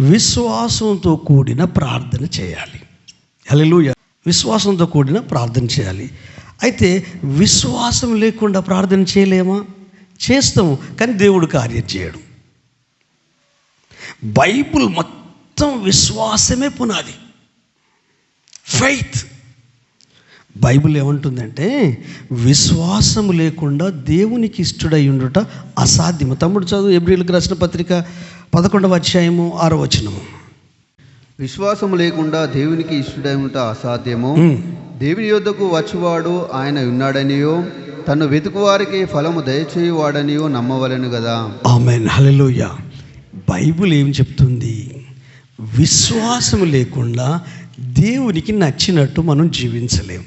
విశ్వాసంతో కూడిన ప్రార్థన చేయాలి. హల్లెలూయా. విశ్వాసంతో కూడిన ప్రార్థన చేయాలి. అయితే విశ్వాసం లేకుండా ప్రార్థన చేయలేమా? చేస్తాము, కానీ దేవుడు కార్యం చేయడు. బైబుల్ మొత్తం విశ్వాసమే పునాది, ఫెయిత్. బైబిల్ ఏమంటుందంటే విశ్వాసము లేకుండా దేవునికి ఇష్టడై ఉండుట అసాధ్యము. తమ్ముడు చదువు హెబ్రీయులకు రాసిన పత్రిక 11వ అధ్యాయము 6వ వచనము. విశ్వాసము లేకుండా దేవునికి ఇష్టడై ఉండుట అసాధ్యము. దేవుని యొద్దకు వచ్చువాడు ఆయన ఉన్నాడనియో తను వెతుకువారికి ఫలము దయచేయువాడనియో నమ్మవలెను కదా. ఆమేన్, హల్లెలూయా. బైబిల్ ఏం చెప్తుంది? విశ్వాసము లేకుండా దేవునికి నచ్చినట్టు మనం జీవించలేం.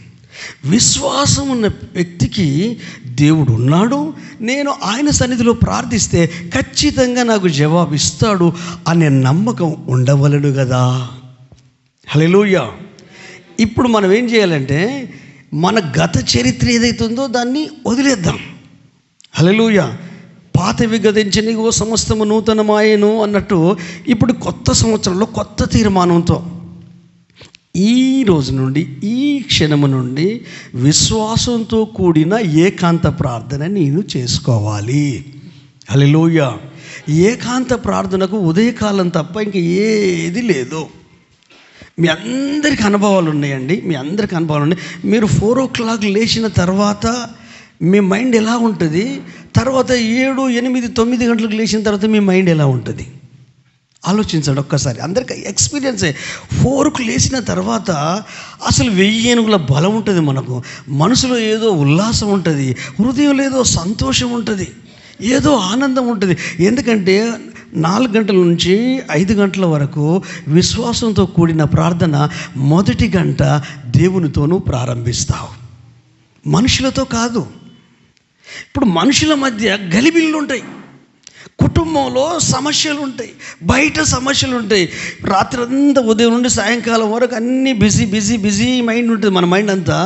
విశ్వాసం ఉన్న వ్యక్తికి దేవుడు ఉన్నాడు, నేను ఆయన సన్నిధిలో ప్రార్థిస్తే ఖచ్చితంగా నాకు జవాబు ఇస్తాడు అనే నమ్మకం ఉండవలెను కదా. హల్లెలూయా. ఇప్పుడు మనం ఏం చేయాలంటే మన గత చరిత్ర ఏదైతుందో దాన్ని వదిలేద్దాం. హల్లెలూయా. పాతవి గతించినవో సమస్తము నూతనమాయెను అన్నట్టు ఇప్పుడు కొత్త సంవత్సరంలో కొత్త తీర్మానంతో ఈ రోజు నుండి, ఈ క్షణము నుండి విశ్వాసంతో కూడిన ఏకాంత ప్రార్థన నేను చేసుకోవాలి. హల్లెలూయా. ఏకాంత ప్రార్థనకు ఉదయకాలం తప్ప ఇంక ఏది లేదు. మీ అందరికీ అనుభవాలు ఉన్నాయండి, మీ అందరికీ అనుభవాలు ఉన్నాయి. మీరు 4 o'clock లేచిన తర్వాత మీ మైండ్ ఎలా ఉంటుంది? తర్వాత 7, 8, 9 గంటలకు లేచిన తర్వాత మీ మైండ్ ఎలా ఉంటుంది? ఆలోచించండి ఒక్కసారి. అందరికీ ఎక్స్పీరియన్సే. 4కు లేచిన తర్వాత అసలు 1000 ఏనుగుల బలం ఉంటుంది మనకు. మనసులో ఏదో ఉల్లాసం ఉంటుంది, హృదయంలో ఏదో సంతోషం ఉంటుంది, ఏదో ఆనందం ఉంటుంది. ఎందుకంటే 4 గంటల నుంచి 5 గంటల వరకు విశ్వాసంతో కూడిన ప్రార్థన మొదటి గంట దేవునితోనూ ప్రారంభిస్తావు, మనుషులతో కాదు. ఇప్పుడు మనుషుల మధ్య గలిబిళ్ళు ఉంటాయి, కుటుంబంలో సమస్యలు ఉంటాయి, బయట సమస్యలు ఉంటాయి. రాత్రి అంతా ఉదయం నుండి సాయంకాలం వరకు అన్నీ బిజీ బిజీ బిజీ మైండ్ ఉంటుంది. మన మైండ్ అంతా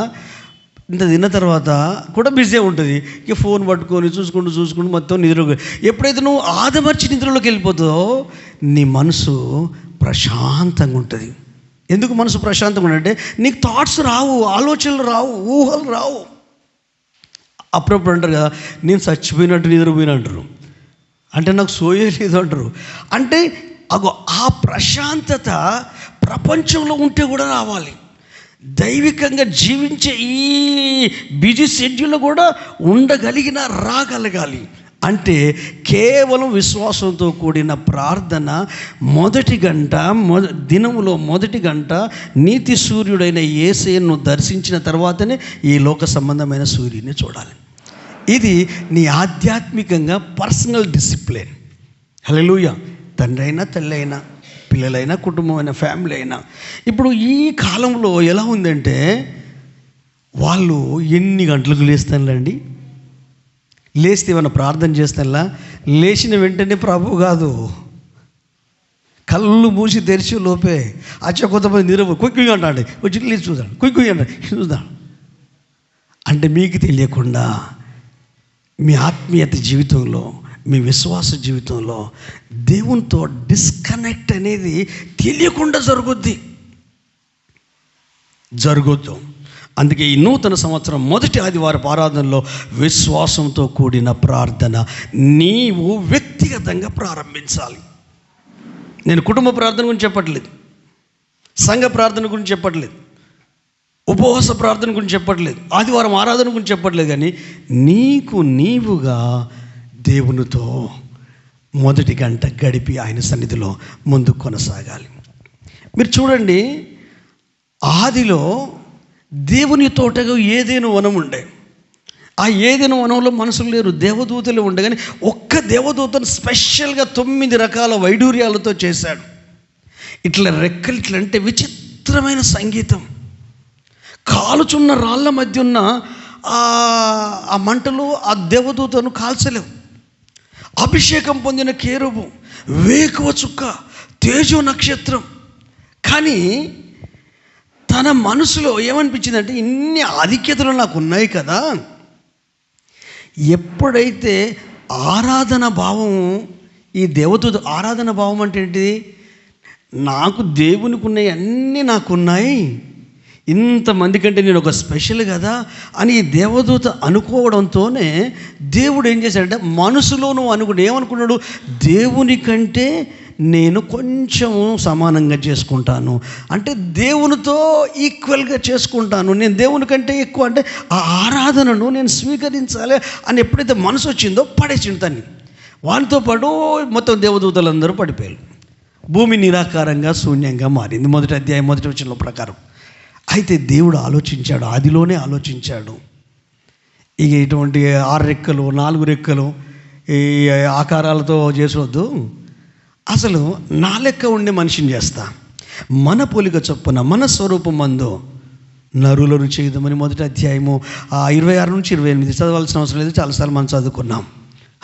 ఇంత తిన్న తర్వాత కూడా బిజీ ఉంటుంది. ఇక ఫోన్ పట్టుకొని చూసుకుంటూ మొత్తం నిద్ర. ఎప్పుడైతే నువ్వు ఆదమర్చి నిద్రలోకి వెళ్ళిపోతావో నీ మనసు ప్రశాంతంగా ఉంటుంది. ఎందుకు మనసు ప్రశాంతంగా ఉంటే నీకు థాట్స్ రావు, ఆలోచనలు రావు, ఊహలు రావు. అప్పుడప్పుడు అంటారు కదా, నేను చచ్చిపోయినట్టు నిద్రపోయిన అంటారు, అంటే నాకు సోయే లేదు అంటారు. అంటే ఆ ప్రశాంతత ప్రపంచంలో ఉంటే కూడా రావాలి. దైవికంగా జీవించే ఈ బిజీ షెడ్యూల్లో కూడా ఉండగలిగిన రాగలగాలి. అంటే కేవలం విశ్వాసంతో కూడిన ప్రార్థన మొదటి గంట, దినములో మొదటి గంట నీతి సూర్యుడైన యేసయ్యను దర్శించిన తర్వాతనే ఈ లోక సంబంధమైన సూర్యుని చూడాలి. ఇది నీ ఆధ్యాత్మికంగా పర్సనల్ డిసిప్లిన్. హల్లెలూయా. తండ్రి అయినా, తల్లి అయినా, పిల్లలైనా, కుటుంబం అయినా, ఫ్యామిలీ అయినా. ఇప్పుడు ఈ కాలంలో ఎలా ఉందంటే వాళ్ళు ఎన్ని గంటలకు లేస్తానులేండి, లేస్తే ఏమన్నా ప్రార్థన చేస్తానులా, లేచిన వెంటనే ప్రభు కాదు, కళ్ళు మూసి తెరిచి లోపే కొంతమంది నిద్ర కుయ్యి అంటాడు, వచ్చి లేచి చూద్దాం, కుయ్యి అంటాడు, చూద్దాం. అంటే మీకు తెలియకుండా మీ ఆత్మీయత జీవితంలో, మీ విశ్వాస జీవితంలో దేవునితో డిస్కనెక్ట్ అనేది తెలియకుండా జరగొద్దు. అందుకే ఈ నూతన సంవత్సరం మొదటి ఆదివారపు ఆరాధనలో విశ్వాసంతో కూడిన ప్రార్థన నీవు వ్యక్తిగతంగా ప్రారంభించాలి. నేను కుటుంబ ప్రార్థన గురించి చెప్పట్లేదు, సంఘ ప్రార్థన గురించి చెప్పట్లేదు, ఉపవాస ప్రార్థన గురించి చెప్పట్లేదు, ఆదివారం ఆరాధన గురించి చెప్పట్లేదు. కానీ నీకు నీవుగా దేవునితో మొదటి గంట గడిపి ఆయన సన్నిధిలో ముందుకు కొనసాగాలి. మీరు చూడండి, ఆదిలో దేవుని తోటగా ఏదైనా వనం ఉండే. ఆ ఏదైనా వనంలో మనుషులు లేరు, దేవదూతలు ఉండే. కానీ ఒక్క దేవదూతను స్పెషల్గా 9 రకాల వైడూర్యాలతో చేశాడు. ఇట్లా రెక్కలు ఇట్లా అంటే విచిత్రమైన సంగీతం. కాలుచున్న రాళ్ళ మధ్య ఉన్న ఆ మంటలు ఆ దేవదూతను కాల్చలేవు. అభిషేకం పొందిన కేరుబు, వేకువ చుక్క, తేజో నక్షత్రం. కానీ తన మనసులో ఏమనిపించిందంటే ఇన్ని ఆధిక్యతలు నాకు ఉన్నాయి కదా, ఎప్పుడైతే ఆరాధన భావం, ఈ దేవదూత ఆరాధన భావం అంటే ఏంటిది? నాకు దేవునికి ఉన్నాయి అన్నీ నాకున్నాయి, ఇంతమంది కంటే నేను ఒక స్పెషల్ కదా అని ఈ దేవదూత అనుకోవడంతోనే దేవుడు ఏం చేశాడంటే మనసులోనూ ఏమనుకున్నాడు, దేవుని కంటే నేను కొంచెం సమానంగా చేసుకుంటాను, అంటే దేవునితో ఈక్వల్గా చేసుకుంటాను, నేను దేవుని కంటే ఎక్కువ, అంటే ఆ ఆరాధనను నేను స్వీకరించాలి అని ఎప్పుడైతే మనసు వచ్చిందో పడేసిండు తన్ని. వాళ్ళతో పాటు మొత్తం దేవదూతలందరూ పడిపోయారు. భూమి నిరాకారంగా శూన్యంగా మారింది. 1వ అధ్యాయం 1వ వచనం ప్రకారం. అయితే దేవుడు ఆలోచించాడు, ఆదిలోనే ఆలోచించాడు. ఇక ఇటువంటి 6 రెక్కలు 4 రెక్కలు ఈ ఆకారాలతో చేసొద్దు, అసలు నా లెక్క ఉండే మనిషిని చేస్తా, మన పోలిక చొప్పున మన స్వరూపం మందు నరులను చేద్దామని 1వ అధ్యాయము 26 నుంచి 28 చదవాల్సిన అవసరం లేదు, చాలాసార్లు మనం చదువుకున్నాం.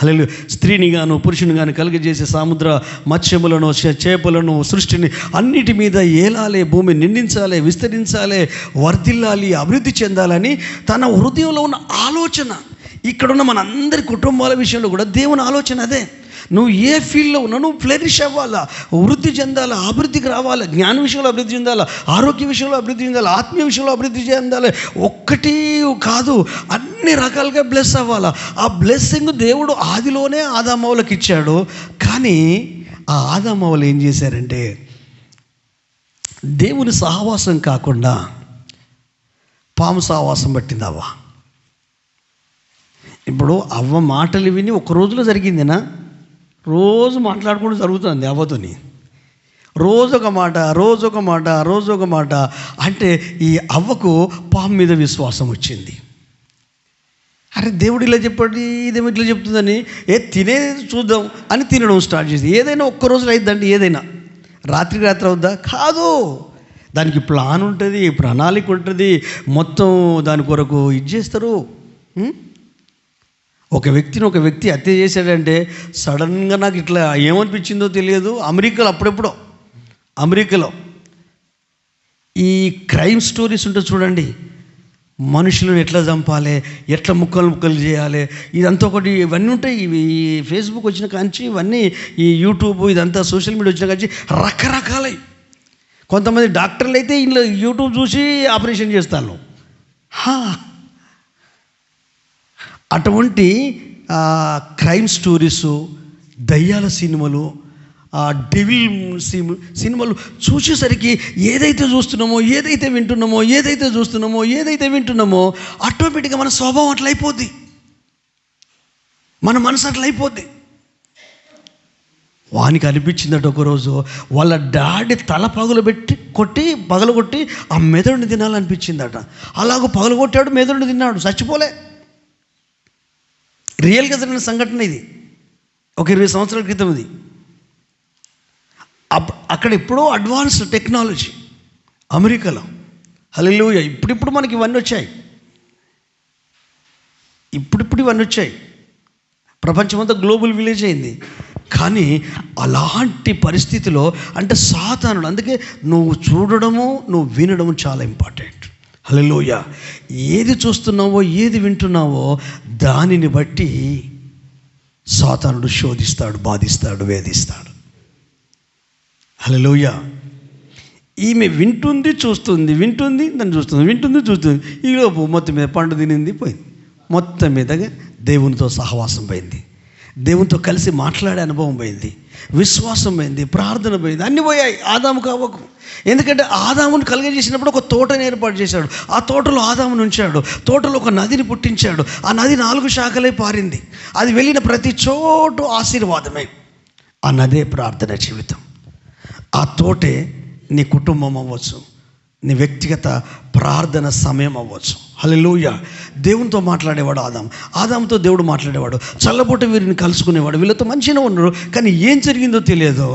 హల్లెలూయా. స్త్రీని గాను పురుషుని గాను కలిగజేసే సముద్ర మత్స్యములను చేపలను సృష్టిని అన్నిటి మీద ఏలాలే, భూమి నిండించాలి, విస్తరించాలి, వర్ధిల్లాలి, అభివృద్ధి చెందాలని తన హృదయంలో ఉన్న ఆలోచన. ఇక్కడున్న మనందరి కుటుంబాల విషయంలో కూడా దేవుని ఆలోచన అదే. నువ్వు ఏ ఫీల్డ్లో ఉన్నా నువ్వు ఫ్లరిష్ అవ్వాలా, వృద్ధి చెందాలా, అభివృద్ధికి రావాలి, జ్ఞాన విషయంలో అభివృద్ధి చెందాలా, ఆరోగ్య విషయంలో అభివృద్ధి చెందాలి, ఆత్మీయ విషయంలో అభివృద్ధి చెందాలి. ఒక్కటి కాదు, అన్ని రకాలుగా బ్లెస్ అవ్వాలా. ఆ బ్లెస్సింగ్ దేవుడు ఆదిలోనే ఆదామవులకు ఇచ్చాడు. కానీ ఆ ఆదామవులు ఏం చేశారంటే దేవుని సహవాసం కాకుండా పాము సహవాసం పట్టింది అవ్వ. ఇప్పుడు అవ్వ మాటలు విని ఒక రోజులో జరిగిందేనా? రోజు మాట్లాడుకుంటూ జరుగుతుంది అవ్వతోని, రోజొక మాట. అంటే ఈ అవ్వకు పాము మీద విశ్వాసం వచ్చింది. అరే దేవుడు ఇలా చెప్పాడు, ఇదేమో ఇట్లా చెప్తుందని తినే చూద్దాం అని తినడం స్టార్ట్ చేసి, ఏదైనా ఒక్క రోజులో అయిద్దండి, ఏదైనా రాత్రికి రాత్రి అవుద్దా? కాదు, దానికి ప్లాన్ ఉంటుంది, ప్రణాళిక ఉంటుంది, మొత్తం దాని కొరకు ఇది చేస్తారు. ఒక వ్యక్తి హత్య చేశాడంటే సడన్గా నాకు ఇట్లా ఏమనిపించిందో తెలియదు. అమెరికాలో ఈ క్రైమ్ స్టోరీస్ ఉంటే చూడండి, మనుషులను ఎట్లా చంపాలి, ఎట్లా ముక్కలు చేయాలి, ఇదంతా ఒకటి. ఇవన్నీ ఉంటాయి. ఇవి ఫేస్బుక్ వచ్చిన కాంచి, ఇవన్నీ ఈ యూట్యూబ్, ఇదంతా సోషల్ మీడియా వచ్చిన కాంచి రకరకాలై. కొంతమంది డాక్టర్లు అయితే ఇంట్లో యూట్యూబ్ చూసి ఆపరేషన్ చేస్తాను. అటువంటి క్రైమ్ స్టోరీసు, దయ్యాల సినిమాలు, డెవిల్ సినిమాలు చూసేసరికి ఏదైతే వింటున్నామో ఆటోమేటిక్గా మన స్వభావం అట్లయిపోద్ది, మన మనసు అట్లయిపోద్ది. వానికి అనిపించిందట ఒకరోజు వాళ్ళ డాడీ తల పగలగొట్టి ఆ మెదడుని తినాలనిపించిందట. అలాగూ పగలగొట్టాడు, మెదడుని తిన్నాడు, చచ్చిపోలే. రియల్గా జరిగిన సంఘటన ఇది. ఒక 20 సంవత్సరాల క్రితం ఇది. అక్కడ ఎప్పుడో అడ్వాన్స్డ్ టెక్నాలజీ అమెరికాలో. హల్లెలూయా. ఇప్పుడు మనకి ఇవన్నీ వచ్చాయి, ఇవన్నీ వచ్చాయి. ప్రపంచమంతా గ్లోబల్ విలేజ్ అయింది. కానీ అలాంటి పరిస్థితిలో అంటే సాతానుడు, అందుకే నువ్వు చూడడము నువ్వు వినడము చాలా ఇంపార్టెంట్. హల్లెలూయా. ఏది చూస్తున్నావో ఏది వింటున్నావో దానిని బట్టి సాతానుడు శోధిస్తాడు, బాధిస్తాడు, వేధిస్తాడు. హల్లెలూయా. ఈమె వింటుంది, దాన్ని చూస్తుంది. ఈలోపు మొత్తం మీద పండు తినింది, పోయింది. మొత్తం మీదగా దేవునితో సహవాసం పోయింది, దేవునితో కలిసి మాట్లాడే అనుభవం పోయింది, విశ్వాసం పోయింది, ప్రార్థన పోయింది, అన్నీ పోయాయి ఆదాముకు అవ్వకు. ఎందుకంటే ఆదామును కలిగజేసినప్పుడు ఒక తోటని ఏర్పాటు చేశాడు, ఆ తోటలో ఆదామును ఉంచాడు, తోటలో ఒక నదిని పుట్టించాడు, ఆ నది 4 శాఖలై పారింది. అది వెళ్ళిన ప్రతి చోటు ఆశీర్వాదమే. ఆ నదే ప్రార్థన జీవితం. ఆ తోటే నీ కుటుంబం అవ్వచ్చు, నీ వ్యక్తిగత ప్రార్థన సమయం అవ్వచ్చు. హల్లెలూయా. దేవునితో మాట్లాడేవాడు ఆదాముతో దేవుడు మాట్లాడేవాడు. చల్లబొట్ట వీరిని కలుసుకునేవాడు, వీళ్ళతో మంచిగా ఉన్నాడు. కానీ ఏం జరిగిందో తెలియదు.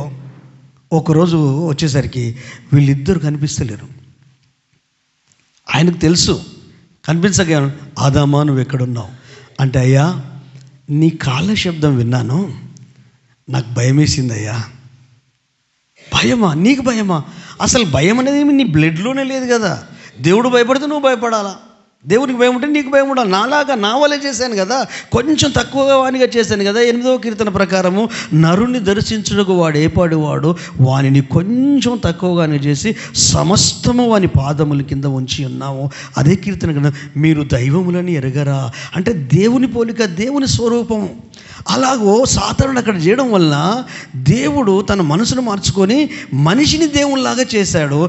ఒకరోజు వచ్చేసరికి వీళ్ళిద్దరు కనిపిస్తలేరు. ఆయనకు తెలుసు, కనిపించగా ఆదామా నువ్వు ఎక్కడున్నావు అంటే, అయ్యా నీ కాళ్ళ శబ్దం విన్నాను, నాకు భయం వేసిందయ్యా. భయమా? నీకు భయమా? అసలు భయం అనేది నీ బ్లడ్లోనే లేదు కదా. దేవుడు భయపడితే నువ్వు భయపడాలా? దేవునికి భయం ఉంటే నీకు భయం ఉండాలి. నాలాగా నా వల్లే చేశాను కదా, కొంచెం తక్కువగా వానిగా చేశాను కదా. 8వ కీర్తన ప్రకారము నరుని దర్శించుటకు వాడు ఏపాడువాడు, వానిని కొంచెం తక్కువగానే చేసి సమస్తము వాని పాదముల కింద ఉంచి ఉన్నాము. అదే కీర్తన కదా, మీరు దైవములని ఎరగరా అంటే దేవుని పోలిక, దేవుని స్వరూపము. అలాగో సాతానుడు అక్కడ చేయడం వల్ల దేవుడు తన మనసును మార్చుకొని మనిషిని దేవునిలాగా చేశాడు.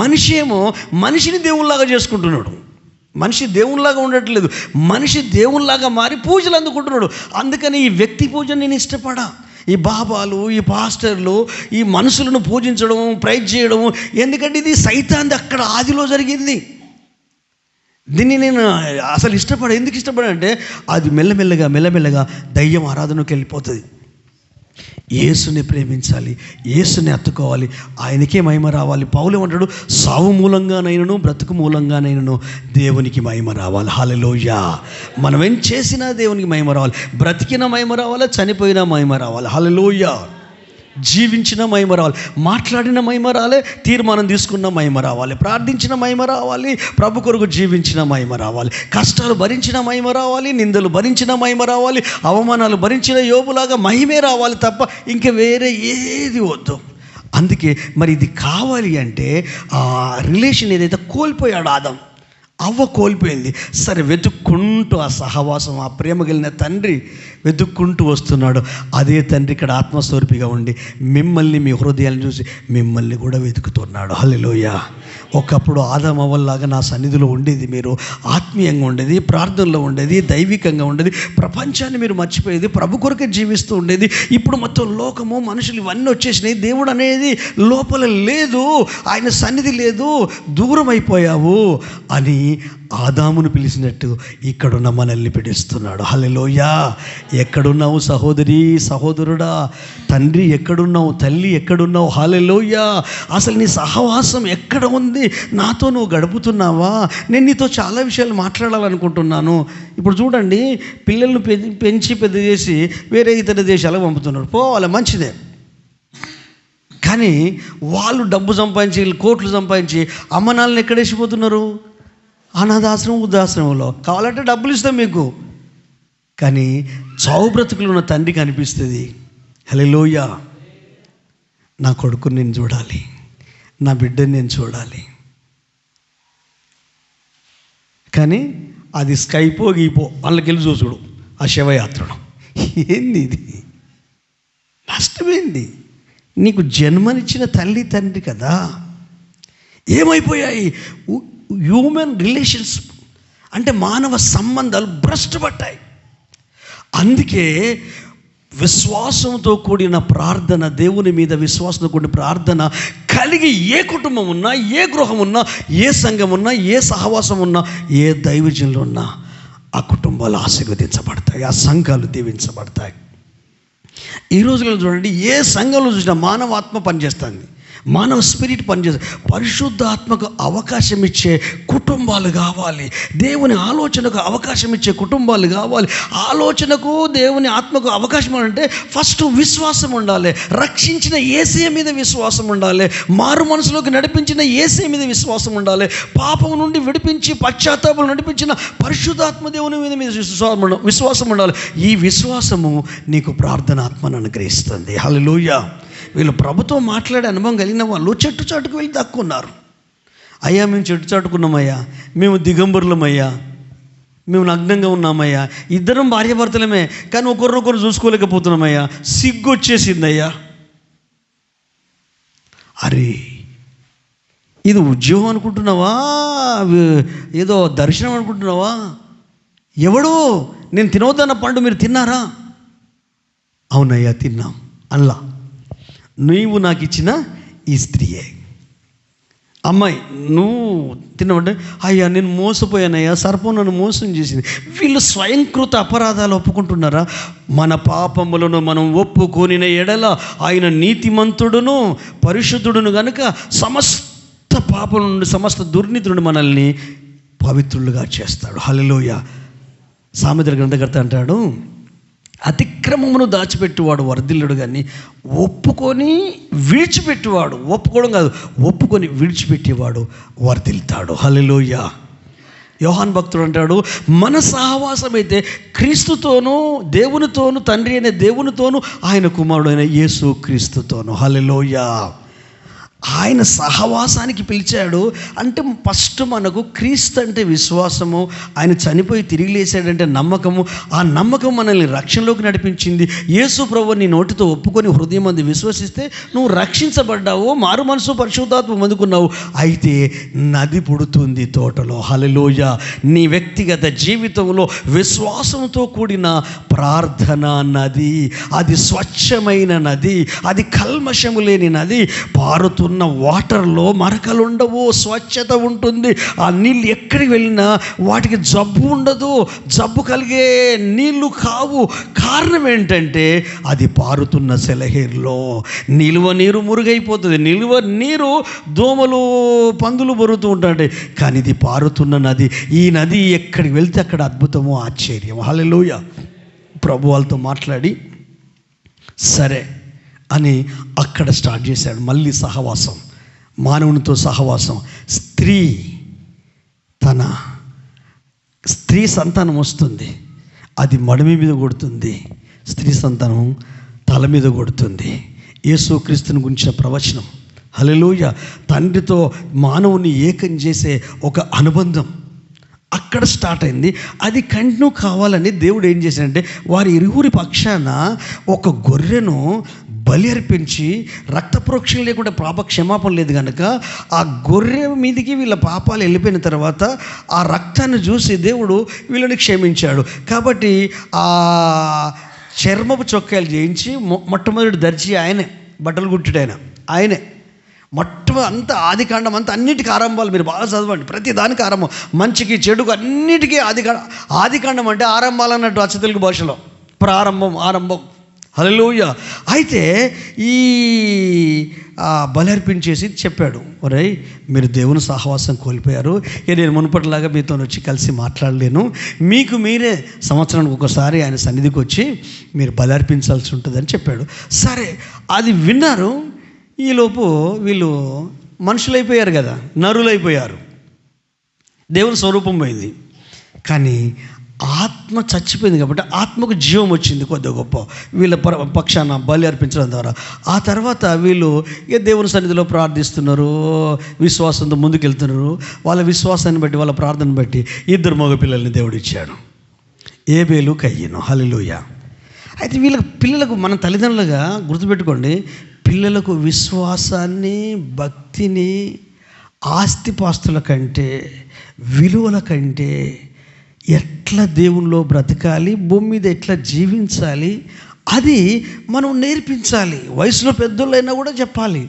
మనిషి ఏమో మనిషిని దేవునిలాగా చేసుకుంటున్నాడు. మనిషి దేవునిలాగా ఉండట్లేదు, మనిషి దేవునిలాగా మారి పూజలు అందుకుంటున్నాడు. అందుకని ఈ వ్యక్తి పూజను నేను ఇష్టపడా. ఈ బాబాలు, ఈ పాస్టర్లు ఈ మనుషులను పూజించడం, ప్రైజ్ చేయడం, ఎందుకంటే ఇది సైతాన్ది అక్కడ ఆదిలో జరిగింది. దీన్ని నేను అసలు ఇష్టపడ. ఎందుకు ఇష్టపడంటే అది మెల్లమెల్లగా దయ్యం ఆరాధనకు వెళ్ళిపోతుంది. యేసుని ప్రేమించాలి, యేసుని హత్తుకోవాలి, ఆయనకే మహిమ రావాలి. పౌలు ఏమంటాడు, సావు మూలంగానైనను బ్రతుకు మూలంగానైనను దేవునికి మహిమ రావాలి. హల్లెలూయా. మనం ఏం చేసినా దేవునికి మహిమ రావాలి. బ్రతికిన మహిమ రావాలి, చనిపోయిన మహిమ రావాలి. హల్లెలూయా. జీవించిన మహిమ రావాలి, మాట్లాడిన మహిమ రావాలి, తీర్మానం తీసుకున్న మహిమ రావాలి, ప్రార్థించిన మహిమ రావాలి, ప్రభు కొరకు జీవించిన మహిమ రావాలి, కష్టాలు భరించిన మహిమ రావాలి, నిందలు భరించిన మహిమ రావాలి, అవమానాలు భరించిన యోబులాగా మహిమే రావాలి తప్ప ఇంక వేరే ఏది వద్దు. అందుకే మరి ఇది కావాలి అంటే ఆ రిలేషన్ ఏదైతే కోల్పోయాడు ఆదాం, అవ్వ కోల్పోయింది. సరే వెతుక్కుంటూ ఆ సహవాసం, ఆ ప్రేమ కలిగిన తండ్రి వెతుక్కుంటూ వస్తున్నాడు. అదే తండ్రి ఇక్కడ ఆత్మస్వరూపిగా ఉండి మిమ్మల్ని, మీ హృదయాన్ని చూసి మిమ్మల్ని కూడా వెతుకుతున్నాడు. హల్లెలూయా. ఒకప్పుడు ఆదాం అవ్వలాగా నా సన్నిధిలో ఉండేది, మీరు ఆత్మీయంగా ఉండేది, ప్రార్థనలో ఉండేది, దైవికంగా ఉండేది, ప్రపంచాన్ని మీరు మర్చిపోయేది, ప్రభు కొరకే జీవిస్తూ ఉండేది. ఇప్పుడు మొత్తం లోకము, మనుషులు ఇవన్నీ వచ్చేసినాయి. దేవుడు అనేది లోపల లేదు, ఆయన సన్నిధి లేదు, దూరం అయిపోయావు అని ఆదామును పిలిచినట్టు ఇక్కడున్న మనల్ని పిలుస్తున్నాడు. హల్లెలూయా. ఎక్కడున్నావు సహోదరి, సహోదరుడా? తండ్రి ఎక్కడున్నావు? తల్లి ఎక్కడున్నావు? హల్లెలూయా. అసలు నీ సహవాసం ఎక్కడ ఉంది? నాతో నువ్వు గడుపుతున్నావా? నేను నీతో చాలా విషయాలు మాట్లాడాలనుకుంటున్నాను. ఇప్పుడు చూడండి, పిల్లలను పెంచి పెద్ద చేసి వేరే ఇతర దేశాలకు పంపుతున్నారు. పోవాలి, మంచిదే. కానీ వాళ్ళు డబ్బు సంపాదించి, కోట్లు సంపాదించి అమ్మనాలను ఎక్కడేసిపోతున్నారు? అనాథాశ్రమం, వృద్ధాశ్రమంలో. కావాలంటే డబ్బులు ఇస్తాం మీకు, కానీ చావు బ్రతుకులు ఉన్న తండ్రికి అనిపిస్తుంది, హల్లెలూయా, నా కొడుకుని నేను చూడాలి, నా బిడ్డని నేను చూడాలి. కానీ అది స్కైపో గీపో వాళ్ళకి వెళ్ళి చూసుడు ఆ శవయాత్రను. ఏంది ఇది? నష్టమేంది? నీకు జన్మనిచ్చిన తల్లి తండ్రి కదా. ఏమైపోయాయి? హ్యూమన్ రిలేషన్స్ అంటే మానవ సంబంధాలు భ్రష్టుపట్టాయి. అందుకే విశ్వాసంతో కూడిన ప్రార్థన, దేవుని మీద విశ్వాసంతో కూడిన ప్రార్థన కలిగి ఏ కుటుంబం ఉన్నా, ఏ గృహం ఉన్నా, ఏ సంఘం ఉన్నా, ఏ సహవాసం ఉన్నా, ఏ దైవజనులు ఉన్నా ఆ కుటుంబాలు ఆశీర్వదించబడతాయి, ఆ సంఘాలు దీవించబడతాయి. ఈ రోజుల్లో చూడండి, ఏ సంఘంలో చూసినా మానవాత్మ పనిచేస్తుంది, మానవ స్పిరిట్ పనిచేస్తుంది. పరిశుద్ధాత్మకు అవకాశం ఇచ్చే కుటుంబాలు కావాలి, దేవుని ఆలోచనకు అవకాశం ఇచ్చే కుటుంబాలు కావాలి. ఆలోచనకు, దేవుని ఆత్మకు అవకాశం అంటే ఫస్ట్ విశ్వాసం ఉండాలి. రక్షించిన యేసయ్య మీద విశ్వాసం ఉండాలి. మారు మనసులోకి నడిపించిన యేసయ్య మీద విశ్వాసం ఉండాలి. పాపం నుండి విడిపించి పశ్చాత్తాపం నడిపించిన పరిశుద్ధాత్మ దేవుని మీద విశ్వాసం ఉండాలి. ఈ విశ్వాసము నీకు ప్రార్థన ఆత్మను అనుగ్రహిస్తుంది. హల్లెలూయా. వీళ్ళు ప్రభుత్వం మాట్లాడే అనుభవం కలిగిన వాళ్ళు చెట్టు చాటుకు వెళ్ళి దక్కున్నారు. అయ్యా, మేము చెట్టు చాటుకున్నామయ్యా, మేము దిగంబరులమయ్యా, మేము నగ్నంగా ఉన్నామయ్యా, ఇద్దరం భార్యాభర్తలమే, కానీ ఒకరినొకరు చూసుకోలేకపోతున్నామయ్యా, సిగ్గు వచ్చేసిందయ్యా. అరే, ఇది ఉద్యోగం అనుకుంటున్నావా? ఏదో దర్శనం అనుకుంటున్నావా? ఎవడో నేను తినవద్దన్న పండు మీరు తిన్నారా? అవునయ్యా తిన్నాం అల్లా. నీవు నాకు ఇచ్చిన ఈ స్త్రీయే. అమ్మాయి, నువ్వు తిన్నావంటే అయ్యా నేను మోసపోయానయ్యా, సర్పం నన్ను మోసం చేసింది. వీళ్ళు స్వయంకృత అపరాధాలు ఒప్పుకుంటున్నారా? మన పాపములను మనం ఒప్పుకొనిన ఎడల ఆయన నీతిమంతుడును పరిశుద్ధుడును గనుక సమస్త పాపం నుండి, సమస్త దుర్నీతి నుండి మనల్ని పవిత్రులుగా చేస్తాడు. హల్లెలూయా. సామెతల గ్రంథకర్త అంటాడు, అతిక్రమమును దాచిపెట్టువాడు వర్ధిల్లుడు, కానీ ఒప్పుకొని విడిచిపెట్టేవాడు, ఒప్పుకోవడం కాదు, ఒప్పుకొని విడిచిపెట్టేవాడు వర్ధిల్తాడు. హల్లెలూయా. యోహాన్ భక్తుడు అంటాడు, మన సహవాసం అయితే క్రీస్తుతోనూ, దేవునితోనూ, తండ్రి అనే దేవునితోనూ, ఆయన కుమారుడైన యేసు క్రీస్తుతోనూ. హల్లెలూయా. ఆయన సహవాసానికి పిలిచాడు. అంటే ఫస్ట్ మనకు క్రీస్తు అంటే విశ్వాసము, ఆయన చనిపోయి తిరిగి లేచాడంటే నమ్మకము. ఆ నమ్మకం మనల్ని రక్షణలోకి నడిపించింది. యేసు ప్రభువు నీ నోటితో ఒప్పుకొని హృదయం అందు విశ్వసిస్తే నువ్వు రక్షించబడ్డావు, మారు మనసు పరిశుద్ధాత్మ పొందుకున్నావు. అయితే నది పుడుతుంది తోటలో. హల్లెలూయా. నీ వ్యక్తిగత జీవితంలో విశ్వాసంతో కూడిన ప్రార్థన నది, అది స్వచ్ఛమైన నది, అది కల్మషము లేని నది. పారుతున్న వాటర్లో మరకలు ఉండవు, స్వచ్ఛత ఉంటుంది. ఆ నీళ్ళు ఎక్కడికి వెళ్ళినా వాటికి జబ్బు ఉండదు, జబ్బు కలిగే నీళ్లు కావు. కారణం ఏంటంటే అది పారుతున్న సెలయేరులో. నిలువ నీరు మురుగైపోతుంది, నిలువ నీరు దోమలు పందులు బొరుతూ ఉంటాయి. కానీ ఇది పారుతున్న నది. ఈ నది ఎక్కడికి వెళ్తే అక్కడ అద్భుతము, ఆశ్చర్యం. హల్లెలూయా. ప్రభు వాళ్ళతో మాట్లాడి సరే అని అక్కడ స్టార్ట్ చేశాడు. మళ్ళీ సహవాసం, మానవునితో సహవాసం. స్త్రీ సంతానం వస్తుంది, అది మడిమి మీద కొడుతుంది. స్త్రీ సంతానం తల మీద కొడుతుంది. యేసుక్రీస్తుని గురించిన ప్రవచనం. హల్లెలూయా. తండ్రితో మానవుని ఏకం చేసే ఒక అనుబంధం అక్కడ స్టార్ట్ అయింది. అది కంటిన్యూ కావాలని దేవుడు ఏం చేశాడంటే వారి ఇరువురి పక్షాన ఒక గొర్రెను బలి అర్పించి, రక్త ప్రోక్షణ లేకుండా పాప క్షమాపణ లేదు కనుక ఆ గొర్రె మీదికి వీళ్ళ పాపాలు వెళ్ళిపోయిన తర్వాత ఆ రక్తాన్ని చూసి దేవుడు వీళ్ళని క్షమించాడు. కాబట్టి ఆ చర్మపు చొక్కాయలు చేయించి మొట్టమొదటి దర్జీ ఆయనే, బట్టలు కుట్టాడు ఆయనే. అంతా ఆదికాండం అంతా అన్నిటికీ ఆరంభాలు మీరు బాగా చదవండి. ప్రతి దానికి ఆరంభం, మంచికి చెడుకు అన్నిటికీ ఆదికాండం అంటే ఆరంభాలు అన్నట్టు అచ్చ తెలుగు భాషలో. ఆరంభం. హల్లెలూయా. అయితే ఈ బలి అర్పించేసి చెప్పాడు, ఒరేయ్ మీరు దేవుని సహవాసం కోల్పోయారు, నేను మునుపటిలాగా మీతో వచ్చి కలిసి మాట్లాడలేను, మీకు మీరే సంవత్సరానికి ఒకసారి ఆయన సన్నిధికి వచ్చి మీరు బలి అర్పించాల్సి ఉంటుందని చెప్పాడు. సరే అది విన్నారు. ఈలోపు వీళ్ళు మనుషులైపోయారు కదా, నరులైపోయారు, దేవుని స్వరూపం పోయింది. కానీ ఆత్మ చచ్చిపోయింది కాబట్టి ఆత్మకు జీవం వచ్చింది కొద్ది గొప్ప వీళ్ళ పక్షాన బలి అర్పించడం ద్వారా. ఆ తర్వాత వీళ్ళు ఇక దేవుని సన్నిధిలో ప్రార్థిస్తున్నారు, విశ్వాసంతో ముందుకెళ్తున్నారు. వాళ్ళ విశ్వాసాన్ని బట్టి, వాళ్ళ ప్రార్థన బట్టి 2 మగ పిల్లల్ని దేవుడు ఇచ్చాడు, ఏబేలు, కయ్యను. హల్లెలూయా. అయితే వీళ్ళ పిల్లలకు మన తల్లిదండ్రులుగా గుర్తుపెట్టుకోండి, పిల్లలకు విశ్వాసాన్ని, భక్తిని, ఆస్తిపాస్తుల కంటే, విలువల కంటే ఎట్లా దేవునిలో బ్రతకాలి, భూమి మీద ఎట్లా జీవించాలి అది మనం నేర్పించాలి. వయసులో పెద్దోళ్ళైనా కూడా చెప్పాలి.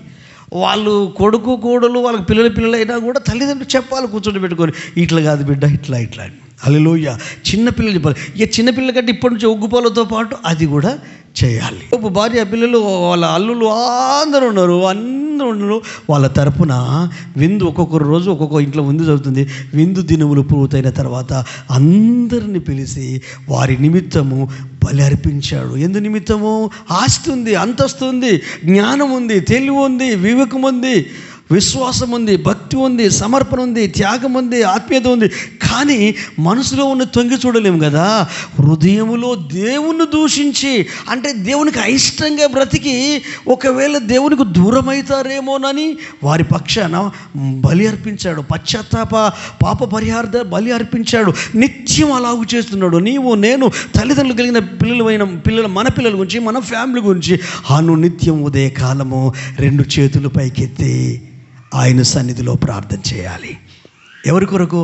వాళ్ళు కొడుకు కోడలు వాళ్ళకి పిల్లలైనా కూడా తల్లిదండ్రులు చెప్పాలి, కూర్చొని పెట్టుకొని ఇట్లా కాదు బిడ్డ, ఇట్లా అని. హల్లెలూయా. చిన్నపిల్లలు చెప్పాలి. ఇక చిన్నపిల్లల కంటే ఇప్పటి నుంచి ఉగ్గుపాలతో పాటు అది కూడా చేయాలి. భార్య పిల్లలు వాళ్ళ అల్లులు అందరూ ఉన్నారు. వాళ్ళ తరపున విందు ఒక్కొక్క రోజు ఒక్కొక్క ఇంట్లో విందు జరుగుతుంది. విందు దినములు పూర్తయిన తర్వాత అందరిని పిలిచి వారి నిమిత్తము బలి అర్పించాడు. ఎందు నిమిత్తము? ఆస్తి ఉంది, అంతస్తు ఉంది, జ్ఞానం ఉంది, తెలివి ఉంది, వివేకం ఉంది, విశ్వాసం ఉంది, భక్తి ఉంది, సమర్పణ ఉంది, త్యాగం ఉంది, ఆత్మీయత ఉంది. కానీ మనసులో ఉన్న తొంగి చూడలేము కదా. హృదయములో దేవుణ్ణి దూషించి, అంటే దేవునికి అయిష్టంగా బ్రతికి ఒకవేళ దేవునికి దూరం అవుతారేమోనని వారి పక్షాన బలి అర్పించాడు. పశ్చాత్తాప పాప పరిహార బలి అర్పించాడు. నిత్యం అలాగూ చేస్తున్నాడు. నీవు నేను తల్లిదండ్రులు కలిగిన మన పిల్లల గురించి, మన ఫ్యామిలీ గురించి నిత్యం ఉదయకాలము 2 చేతులు పైకెత్తి ఆయన సన్నిధిలో ప్రార్థన చేయాలి. ఎవరి కొరకు?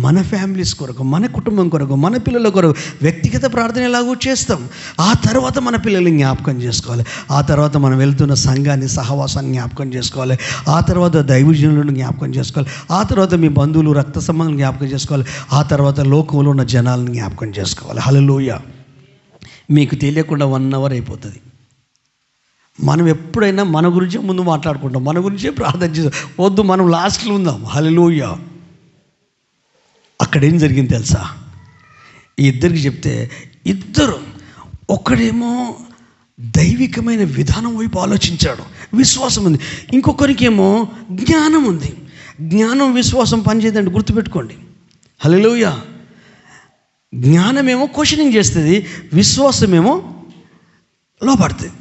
మన ఫ్యామిలీస్ కొరకు, మన కుటుంబం కొరకు, మన పిల్లల కొరకు వ్యక్తిగత ప్రార్థన ఎలాగో చేస్తాం. ఆ తర్వాత మన పిల్లల్ని జ్ఞాపకం చేసుకోవాలి. ఆ తర్వాత మనం వెళ్తున్న సంఘాన్ని, సహవాసాన్ని జ్ఞాపకం చేసుకోవాలి. ఆ తర్వాత దైవజనులను జ్ఞాపకం చేసుకోవాలి. ఆ తర్వాత మీ బంధువులు, రక్త సంబంధం జ్ఞాపకం చేసుకోవాలి. ఆ తర్వాత లోకంలో ఉన్న జనాలను జ్ఞాపకం చేసుకోవాలి. హల్లెలూయా. మీకు తెలియకుండా 1 అవర్ అయిపోతుంది. మనం ఎప్పుడైనా మన గురించే ముందు మాట్లాడుకుంటాం, మన గురించే ప్రార్థన చేస్తాం. వద్దు, మనం లాస్ట్లో ఉందాం. హల్లెలూయా. అక్కడ ఏం జరిగింది తెలుసా? ఈ ఇద్దరికి చెప్తే ఇద్దరు, ఒకడేమో దైవికమైన విధానం వైపు ఆలోచించాడు, విశ్వాసం ఉంది. ఇంకొకరికేమో జ్ఞానం ఉంది. జ్ఞానం, విశ్వాసం పనిచేయదండి, గుర్తుపెట్టుకోండి. హల్లెలూయా. జ్ఞానమేమో క్వశ్చనింగ్ చేస్తుంది, విశ్వాసమేమో లోపడుతుంది,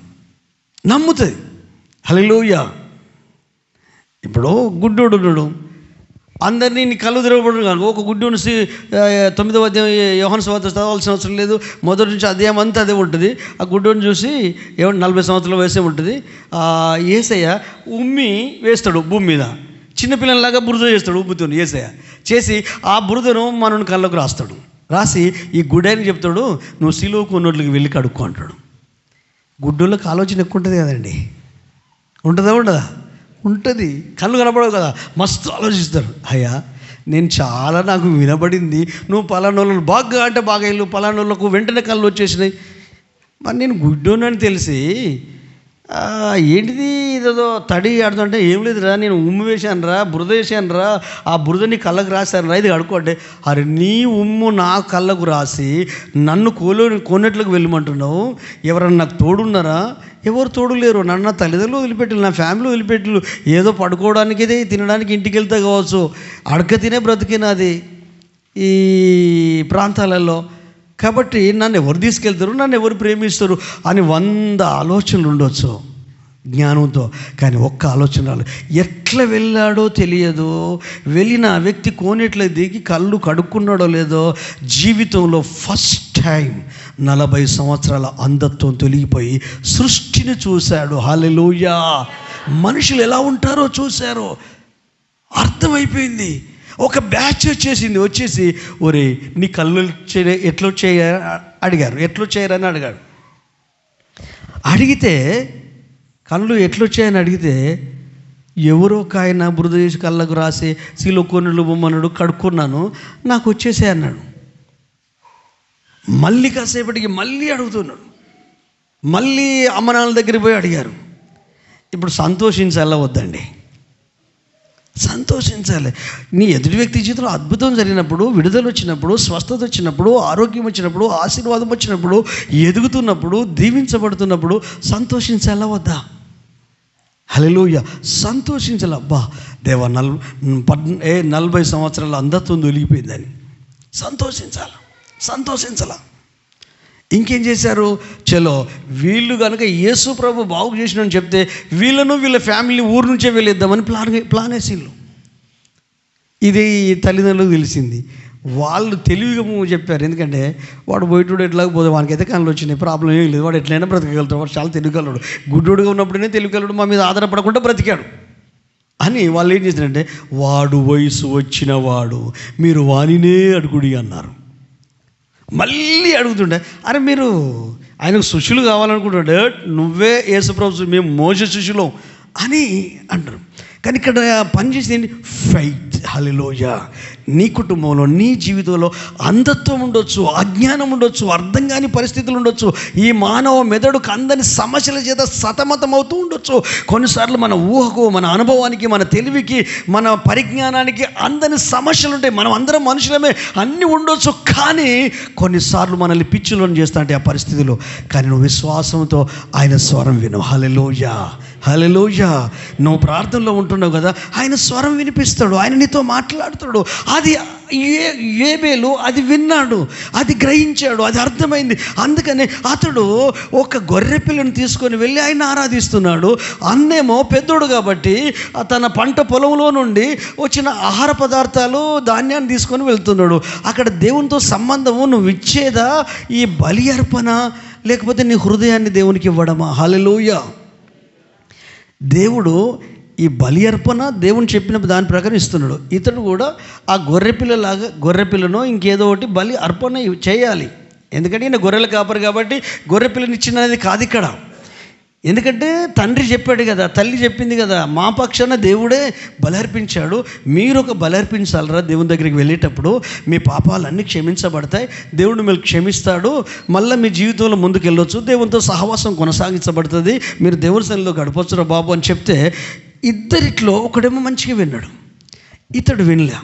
నమ్ముతుంది. హల్లెలూయా. ఇప్పుడు గుడ్డోడు ఉన్నాడు, అందరినీ నీ కళ్ళు తెరవబడు కాదు. ఒక గుడ్డోని 9వ అధ్యాయం యోహాను సువార్త చదవాల్సిన అవసరం లేదు, మొదటి నుంచి అధ్యాయం అంతా అదే ఉంటుంది. ఆ గుడ్డోని చూసి 40 సంవత్సరాల వయసే ఉంటుంది. యేసయ్య ఉమ్మి వేస్తాడు భూమి మీద, చిన్నపిల్లలాగా బురద చేస్తాడు ఉమ్ముతుంది యేసయ్య. చేసి ఆ బురదను మనని కళ్ళకు రాస్తాడు. రాసి ఈ గుడ్డని చెప్తాడు, నువ్వు సిలువకు ఉన్నట్లకి వెళ్ళి కడుక్కో అంటాడు. గుడ్డోళ్ళకి ఆలోచన ఎక్కువ ఉంటుంది కదండి. ఉంటుందా ఉండదా? ఉంటుంది. కళ్ళు కనపడవు కదా, మస్తు ఆలోచిస్తారు. అయ్యా నాకు వినబడింది, నువ్వు పలానోళ్ళను బాగా అంటే బాగా ఇల్లు పలానోళ్ళకు వెంటనే కళ్ళు వచ్చేసినాయి. మరి నేను గుడ్డోనని తెలిసి ఏంటిది ఇదేదో తడి ఆడుతుంటే, ఏం లేదురా నేను ఉమ్ము వేసాను రా, బురద వేసాను రా, ఆ బురదని కళ్ళకు రాశాను రా, ఇది కడుక్కోండి. అరే నీ ఉమ్ము నా కళ్ళకు రాసి నన్ను కొన్నట్లకు వెళ్ళమంటున్నావు. ఎవరన్నా నాకు తోడున్నారా? ఎవరు తోడు లేరు. నన్ను తల్లిదండ్రులు వదిలిపెట్టారు, నా ఫ్యామిలీ వదిలిపెట్టారు. ఏదో పడుకోవడానికి తినడానికి ఇంటికి వెళ్తే కావచ్చు, అడక తినే బ్రతికినది ఈ ప్రాంతాలలో. కాబట్టి నన్ను ఎవరు తీసుకెళ్తారు, నన్ను ఎవరు ప్రేమిస్తారు అని 100 ఆలోచనలు ఉండొచ్చు జ్ఞానంతో. కానీ ఒక్క ఆలోచన రాలేదు. ఎట్లా వెళ్ళాడో తెలియదు. వెళ్ళిన ఆ వ్యక్తి కోనేట్లో దిగి కళ్ళు కడుక్కున్నాడో లేదో, జీవితంలో ఫస్ట్ టైం 40 సంవత్సరాల అంధత్వం తొలగిపోయి సృష్టిని చూశాడు. హల్లెలూయా. మనుషులు ఎలా ఉంటారో చూశారు, అర్థమైపోయింది. ఒక బ్యాచ్ వచ్చేసి ఒరే నీ కళ్ళు ఎట్లా అడిగారు, ఎట్లా చేయరని అడిగాడు. అడిగితే కళ్ళు ఎట్లొచ్చాయని అడిగితే ఎవరో ఒక ఆయన బురద చేసి కళ్ళకు రాసి సిలుకొనులు బొమ్మనుడు కడుక్కున్నాను, నాకు వచ్చేసే అన్నాడు. మళ్ళీ కాసేపటికి మళ్ళీ అడుగుతున్నాడు. మళ్ళీ అమ్మనాన్నల దగ్గరికి పోయి అడిగారు. ఇప్పుడు సంతోషించాలా వద్దండి? సంతోషించాలి. నీ ఎదుటి వ్యక్తి జీవితంలో అద్భుతం జరిగినప్పుడు, విడుదల వచ్చినప్పుడు, స్వస్థత వచ్చినప్పుడు, ఆరోగ్యం వచ్చినప్పుడు, ఆశీర్వాదం వచ్చినప్పుడు, ఎదుగుతున్నప్పుడు, దీవించబడుతున్నప్పుడు సంతోషించాలా వద్దా? హల్లెలూయా. సంతోషించాలి. అబ్బా దేవా 40 సంవత్సరాల అంధత్వం తొలగిపోయిందని సంతోషించాల. ఇంకేం చేశారు? చలో వీళ్ళు కనుక యేసు ప్రభు బాగు చేసినని చెప్తే వీళ్ళను వీళ్ళ ఫ్యామిలీ ఊరు నుంచే వెళ్ళిద్దామని ప్లాన్ వేసిళ్ళు. ఇది తల్లిదండ్రులకు తెలిసింది. వాళ్ళు తెలివిగా చెప్పారు. ఎందుకంటే వాడు బయటోడు ఎట్లాగ పోతే వానికైతే కళ్ళు వచ్చినాయి, ప్రాబ్లం ఏం లేదు, వాడు ఎట్లయినా బ్రతకగలుగుతాడు, వాడు చాలా తెలివిగలడు, గుడ్డోడుగా ఉన్నప్పుడే తెలివిగలడు, మా మీద ఆధారపడకుండా బ్రతికాడు అని వాళ్ళు ఏం చేశారంటే, వాడు వయసు వచ్చిన వాడు, మీరు వానినే అడుగుడి అన్నారు. మళ్ళీ అడుగుతుండే, అరే మీరు ఆయనకు శిష్యులు కావాలనుకుంటుండే, నువ్వే యేసుప్రభు, మేము మోసే శిష్యులం అని అంటారు. కానీ ఇక్కడ పనిచేసేది ఫెయిత్. హల్లెలూయా. నీ కుటుంబంలో, నీ జీవితంలో అంధత్వం ఉండొచ్చు, అజ్ఞానం ఉండొచ్చు, అర్థం కాని పరిస్థితులు ఉండొచ్చు, ఈ మానవ మెదడుకు అందని సమస్యల చేత సతమతం అవుతూ ఉండొచ్చు. కొన్నిసార్లు మన ఊహకు, మన అనుభవానికి, మన తెలివికి, మన పరిజ్ఞానానికి అందని సమస్యలు ఉంటాయి. మనం అందరం మనుషులమే, అన్నీ ఉండొచ్చు. కానీ కొన్నిసార్లు మనల్ని పిచ్చిలోని చేస్తా అంటే ఆ పరిస్థితిలో, కానీ నువ్వు విశ్వాసంతో ఆయన స్వరం విను. హల్లెలూయా. హల్లెలూయా. నువ్వు ప్రార్థనలో ఉంటున్నావు కదా, ఆయన స్వరం వినిపిస్తాడు, ఆయన నీతో మాట్లాడుతాడు. అది ఏబేలు అది విన్నాడు, అది గ్రహించాడు, అది అర్థమైంది. అందుకని అతడు ఒక గొర్రె పిల్లను తీసుకొని వెళ్ళి ఆయన ఆరాధిస్తున్నాడు. అన్నేమో పెద్దోడు కాబట్టి తన పంట పొలంలో నుండి వచ్చిన ఆహార పదార్థాలు, ధాన్యాన్ని తీసుకొని వెళ్తున్నాడు. అక్కడ దేవునితో సంబంధము నువ్వు ఇచ్చేదా, ఈ బలి అర్పణ, లేకపోతే నీ హృదయాన్ని దేవునికి ఇవ్వడమా? హల్లెలూయా. దేవుడు ఈ బలి అర్పణ దేవుని చెప్పిన దాని ప్రకారం ఇస్తున్నాడు. ఇతడు కూడా ఆ గొర్రెపిల్లను ఇంకేదో ఒకటి బలి అర్పణ చేయాలి. ఎందుకంటే ఈయన గొర్రెల కాపరి కాబట్టి గొర్రెపిల్లని ఇచ్చినది కాదు ఇక్కడ. ఎందుకంటే తండ్రి చెప్పాడు కదా, తల్లి చెప్పింది కదా, మా పక్షాన దేవుడే బలర్పించాడు, మీరు ఒక బలర్పించాలరా. దేవుని దగ్గరికి వెళ్ళేటప్పుడు మీ పాపాలన్నీ క్షమించబడతాయి, దేవుడు మీరు క్షమిస్తాడు, మళ్ళీ మీ జీవితంలో ముందుకు వెళ్ళొచ్చు, దేవునితో సహవాసం కొనసాగించబడుతుంది, మీరు దేవుని సన్నిధిలో గడపచ్చురా బాబు అని చెప్తే, ఇద్దరిట్లో ఒకడేమో మంచిగా విన్నాడు, ఇతడు వినలే.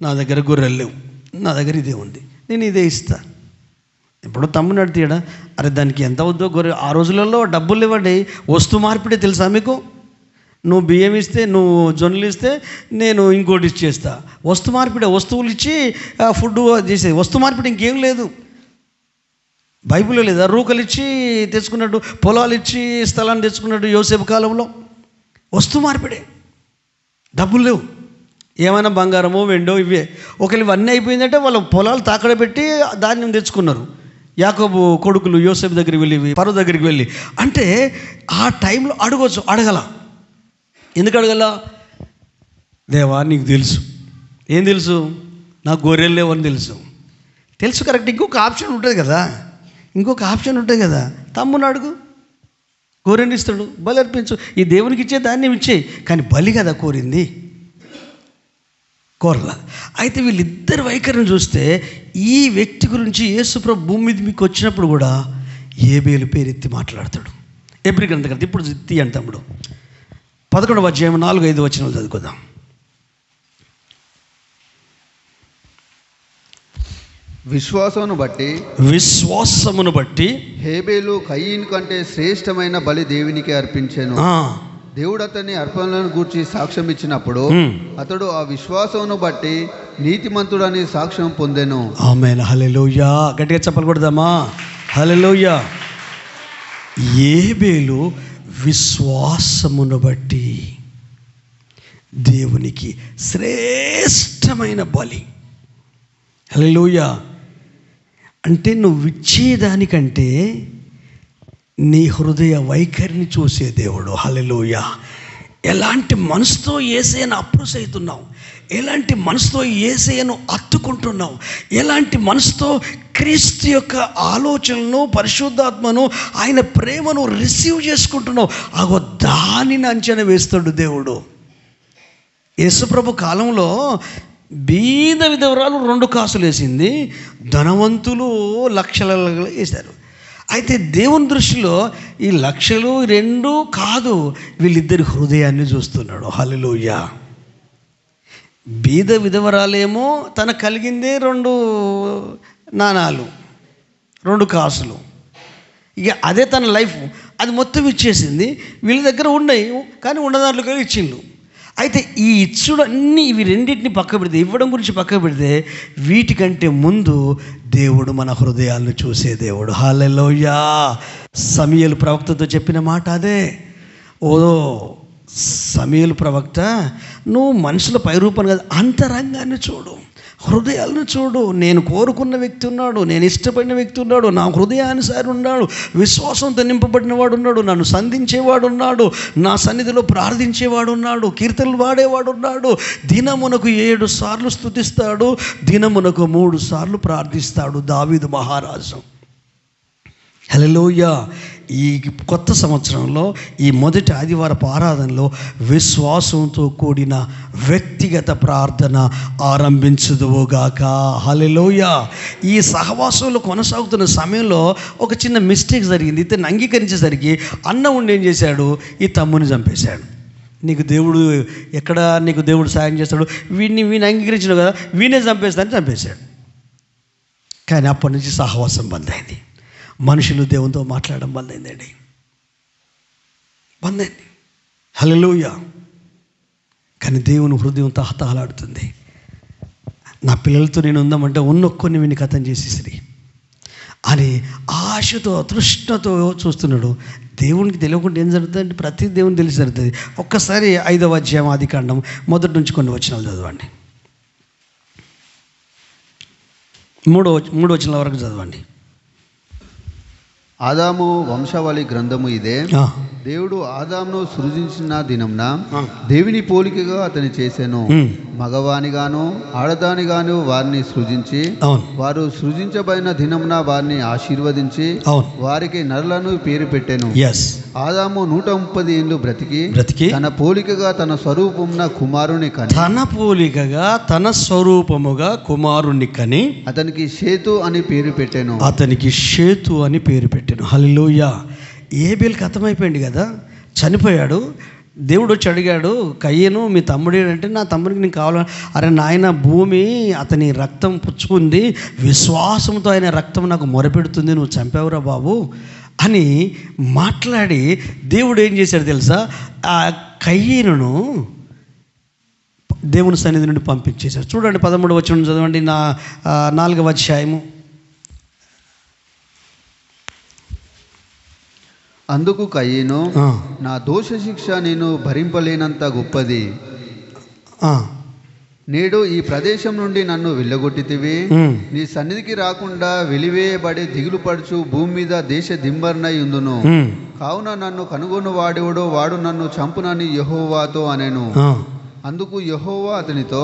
నా దగ్గర గొర్రెలు లేవు, నా దగ్గర ఇదే ఉంది, నేను ఇదే ఇస్తా. ఇప్పుడు తమ్ముడు అడితేడా, అరే దానికి ఎంత అవుద్దో గొర్రె. ఆ రోజులలో డబ్బులు ఇవ్వండి, వస్తు మార్పిడి తెలుసా మీకు? నువ్వు బియ్యం ఇస్తే, నువ్వు జొన్నలు ఇస్తే నేను ఇంకోటి ఇచ్చేస్తా. వస్తు మార్పిడి, వస్తువులు ఇచ్చి ఫుడ్ చేసేది వస్తు మార్పిడి, ఇంకేం లేదు. బైబిల్లో లేదా రూకలు ఇచ్చి తెచ్చుకున్నట్టు, పొలాలు ఇచ్చి స్థలాన్ని తెచ్చుకున్నట్టు యోసేపు కాలంలో వస్తు మార్పిడే. డబ్బులు లేవు, ఏమైనా బంగారమో వెండో ఇవే. ఒకవేళ ఇవన్నీ అయిపోయిందంటే వాళ్ళు పొలాలు తాకడ పెట్టి ధాన్యం తెచ్చుకున్నారు. యాకోబు కొడుకులు యోసేపు దగ్గరికి వెళ్ళి, పరో దగ్గరికి వెళ్ళి. అంటే ఆ టైంలో అడగవచ్చు, అడగల. ఎందుకు అడగల? దేవా నీకు తెలుసు. ఏం తెలుసు? నాకు గొర్రెలు లేవని తెలుసు కరెక్ట్. ఇంకొక ఆప్షన్ ఉంటుంది కదా, తమ్ముని అడుగు, గొర్రెని ఇస్తాడు, బలి అర్పించు. ఈ దేవునికి ఇచ్చే ధాన్యం ఇచ్చేయి, కానీ బలి కదా కోరింది, కోరల. అయితే వీళ్ళిద్దరు వైఖరిని చూస్తే ఈ వ్యక్తి గురించి యేసుప్రభు భూమి మీద మీకు వచ్చినప్పుడు కూడా ఏబేలు పేరెత్తి మాట్లాడతాడు. ఎబ్రీ గ్రంథకర్త ఇప్పుడు తీయండి తమ్ముడు, 11వ అధ్యాయం 4-5 వచనాలు చదువుకుందాం. విశ్వాసమును బట్టి హేబేలు కయీను కంటే శ్రేష్టమైన బలి దేవునికి అర్పించెను. దేవుడు అతని అర్పణలను గూర్చి సాక్ష్యం ఇచ్చినప్పుడు అతడు ఆ విశ్వాసమును బట్టి నీతిమంతుడని సాక్ష్యం పొందెను. ఆమేన్. హల్లెలూయా. గట్టిగా చెప్పలు కొడదామా? హల్లెలూయా. ఏబేలు విశ్వాసమును బట్టి దేవునికి శ్రేష్టమైన బలి. హల్లెలూయా. అంటే నువ్వు ఇచ్చేదానికంటే నీ హృదయ వైఖరిని చూసే దేవుడు. హల్లెలూయా. ఎలాంటి మనసుతో యేసయ్యను అప్రోచ్ అవుతున్నావు, ఎలాంటి మనసుతో యేసయ్యను హత్తుకుంటున్నావు, ఎలాంటి మనసుతో క్రీస్తు యొక్క ఆలోచనలను, పరిశుద్ధాత్మను, ఆయన ప్రేమను రిసీవ్ చేసుకుంటున్నావు, అగో దానిని అంచనా వేస్తాడు దేవుడు. యేసుప్రభు కాలంలో బీద విధవరాలు 2 కాసులు వేసింది, ధనవంతులు లక్షలలో వేశారు. అయితే దేవుని దృష్టిలో ఈ లక్షలు 2 కాదు, వీళ్ళిద్దరి హృదయాన్ని చూస్తున్నాడు. హల్లెలూయా. బీద విధవరాలేమో తనకు కలిగిందే 2 నాణాలు, 2 కాసులు. ఇక అదే తన లైఫ్, అది మొత్తం ఇచ్చేసింది. వీళ్ళ దగ్గర ఉన్నాయి కానీ ఉన్నదాంట్లో కూడా ఇచ్చిండు. అయితే ఈ ఇచ్చుడు అన్నీ ఇవి రెండింటిని పక్క పెడితే, ఇవ్వడం గురించి పక్క పెడితే, వీటికంటే ముందు దేవుడు మన హృదయాలను చూసే దేవుడు. హల్లెలూయా. సమూయేలు ప్రవక్తతో చెప్పిన మాట అదే. ఓ సమూయేలు ప్రవక్త, నువ్వు మనుషుల పైరూపాన్ని కాదు, అంతరంగాన్ని చూడు, హృదయాలను చూడు. నేను కోరుకున్న వ్యక్తి ఉన్నాడు, నేను ఇష్టపడిన వ్యక్తి ఉన్నాడు, నా హృదయానుసారి ఉన్నాడు, విశ్వాసంతో నింపబడిన వాడు ఉన్నాడు, నన్ను సంధించేవాడు ఉన్నాడు, నా సన్నిధిలో ప్రార్థించేవాడు ఉన్నాడు, కీర్తనలు వాడేవాడు ఉన్నాడు, దినమునకు 7 సార్లు స్తుతిస్తాడు, దినమునకు 3 సార్లు ప్రార్థిస్తాడు దావీదు మహారాజు. హల్లెలూయా. ఈ కొత్త సంవత్సరంలో ఈ మొదటి ఆదివారపు ఆరాధనలో విశ్వాసంతో కూడిన వ్యక్తిగత ప్రార్థన ఆరంభించుదువుగాక. హల్లెలూయా. ఈ సహవాసంలో కొనసాగుతున్న సమయంలో ఒక చిన్న మిస్టేక్ జరిగింది. ఇతన్ని అంగీకరించేసరికి అన్న ఉండి ఏం చేశాడు, ఈ తమ్ముని చంపేశాడు. నీకు దేవుడు ఎక్కడ, నీకు దేవుడు సాయం చేస్తాడు, వీడిని అంగీకరించిన కదా, వీనే చంపేస్తానని చంపేశాడు. కానీ అప్పటి నుంచి సహవాసం బంద్ అయింది, మనుషులు దేవునితో మాట్లాడడం బంద్ అయిందండి. హల్లెలూయా. కానీ దేవుని హృదయం తహతహలాడుతుంది. నా పిల్లలతో నేను ఉందామంటే ఉన్నొక్కొని విని కథం చేసేసరి అని ఆశతో తృష్ణతో చూస్తున్నాడు. దేవునికి తెలియకుండా ఏం జరుగుతుందంటే ప్రతి దేవుని తెలిసి జరుగుతుంది. ఒక్కసారి 5వ అధ్యాయం ఆదికాండం మొదటి నుంచి కొన్ని వచనాలు చదవండి. 3 వచనాల వరకు చదవండి. ఆదాము వంశావళి గ్రంథము ఇదే. దేవుడు ఆదామును సృజించిన దినంన దేవుని పోలికగా అతని చేసెను, మగవానిగాను ఆడదానిగాను వారిని సృజించి, వారు సృజించబడిన దినమున వారిని ఆశీర్వదించి వారికి నరులను పేరు పెట్టెను. ఆదాము 130 ఏళ్ళు బ్రతికి తన పోలికగా తన స్వరూపమున కుమారుని కని, తన పోలికగా తన స్వరూపముగా కుమారుని కని అతనికి షేతు అని పేరు పెట్టెను. హల్లెలూయా. ఏబేలుకి అర్థమైపోయింది కదా, చనిపోయాడు. దేవుడు వచ్చి అడిగాడు, కయ్యను మీ తమ్ముడు అంటే, నా తమ్ముడికి నేను కావాలి. అరే నాయన, భూమి అతని రక్తం పుచ్చుకుంది, విశ్వాసంతో ఆయన రక్తం నాకు మొరపెడుతుంది, నువ్వు చంపావురా బాబు అని మాట్లాడి దేవుడు ఏం చేశాడు తెలుసా? ఆ కయీనును దేవుని సన్నిధి నుండి పంపించేశాడు. చూడండి 13వ వచనం చదవండి, 4వ అధ్యాయము. అందుకు కయీను, నా దోష శిక్ష నేను భరింపలేనంత గొప్పది. నేడు ఈ ప్రదేశం నుండి నన్ను వెళ్ళగొట్టితివి. నీ సన్నిధికి రాకుండా వెలివేయబడి దిగులు పడుచు భూమి మీద దేశ దింబర్నై ఉందును. కావున నన్ను కనుగొను వాడెవడో వాడు నన్ను చంపునని యెహోవాతో అనెను. అందుకు యెహోవా అతనితో,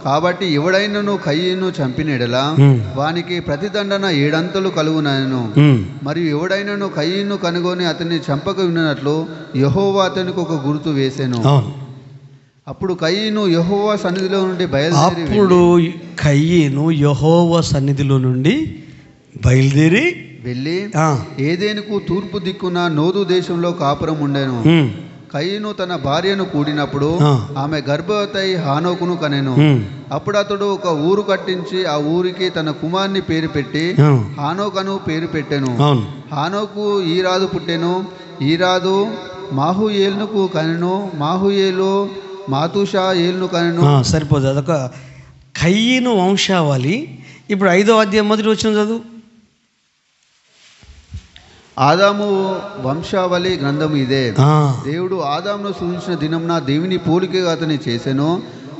కాబట్టి ఎవడైనను కయీను చంపినెడలా వానికి ప్రతిదండన 7 అంతలు కలుగునను. మరియు ఎవడైనను కయీను కనుగొని అతన్ని చంపక ఉన్నట్లు యెహోవా అతనికి ఒక గుర్తు వేసెను. అప్పుడు కయీను యెహోవా సన్నిధిలో నుండి బయలుదేరి వెళ్ళి ఏదేనుకు తూర్పు దిక్కున నోదు దేశంలో కాపురం ఉండెను. కయీను తన భార్యను కూడినప్పుడు ఆమె గర్భవతి హానోకును కనెను. అప్పుడు అతడు ఒక ఊరు కట్టించి ఆ ఊరికి తన కుమారుని పేరు పెట్టి హానోకను పేరు పెట్టెను. హానోకు ఈరాదు పుట్టెను. ఈరాదు మాహుయేలును కనెను. మాహుయేలు మాతుషా ఏలును కనెను. సరిపోదు, అదొక కయీను వంశావళి. ఇప్పుడు 5వ అధ్యాయం 1వ వచనం చదువు. ఆదాము వంశావళి గ్రంథము ఇదే. దేవుడు ఆదామును సృజించిన దినంన దేవుని పోలికగా అతని చేసెను.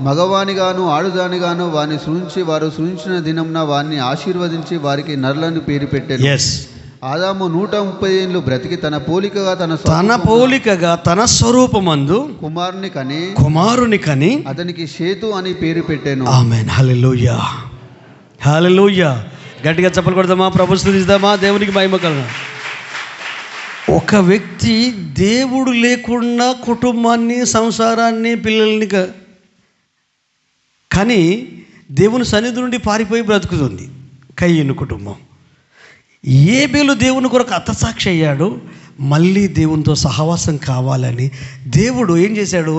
మగవానిగాను ఆడుదానిగాను వారిని సృజించి వారు సృజించిన దినంన వారిని ఆశీర్వదించి వారికి నరులను పేరు పెట్టెను. ఆదాము 130 ఏళ్ళు బ్రతికి తన పోలికగా తన స్వరూపమందు కుమారుని కని అతనికి షేతు అని పేరు పెట్టెను. ఆమేన్. హల్లెలూయా, హల్లెలూయా. గట్టిగా చప్పలు కొడదామా? ప్రభువుని స్తుతిద్దామా? దేవునికి మహిమ కలుగును. ఒక వ్యక్తి దేవుడు లేకుండా కుటుంబాన్ని, సంసారాన్ని, పిల్లల్ని కానీ దేవుని సన్నిధి నుండి పారిపోయి బ్రతుకుతుంది కయీను కుటుంబం. ఏబేలు దేవుని కొరకు హతసాక్షి అయ్యాడు. మళ్ళీ దేవునితో సహవాసం కావాలని దేవుడు ఏం చేశాడు?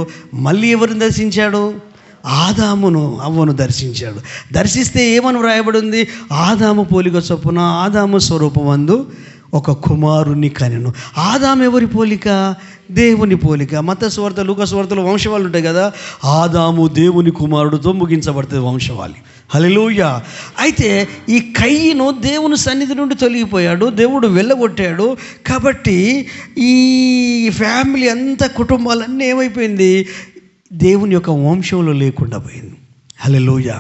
మళ్ళీ ఎవరిని దర్శించాడు? ఆదామును అవ్వను దర్శించాడు. దర్శిస్తే ఏమని వ్రాయబడి ఉంది? ఆదాము పోలిక చొప్పున ఆదాము స్వరూపమందు ఒక కుమారుని కనెను. ఆదాము ఎవరి పోలిక? దేవుని పోలిక. మత్తయి సువార్త, లూకా సువార్తలో వంశవాళ్ళు ఉంటాయి కదా. ఆదాము దేవుని కుమారుడితో ముగించబడుతుంది వంశవాళి. హల్లెలూయా. అయితే ఈ కయీను దేవుని సన్నిధి నుండి తొలగిపోయాడు, దేవుడు వెళ్ళగొట్టాడు. కాబట్టి ఈ ఫ్యామిలీ అంతా, కుటుంబాలన్నీ ఏమైపోయింది? దేవుని యొక్క వంశంలో లేకుండా పోయింది. హల్లెలూయా.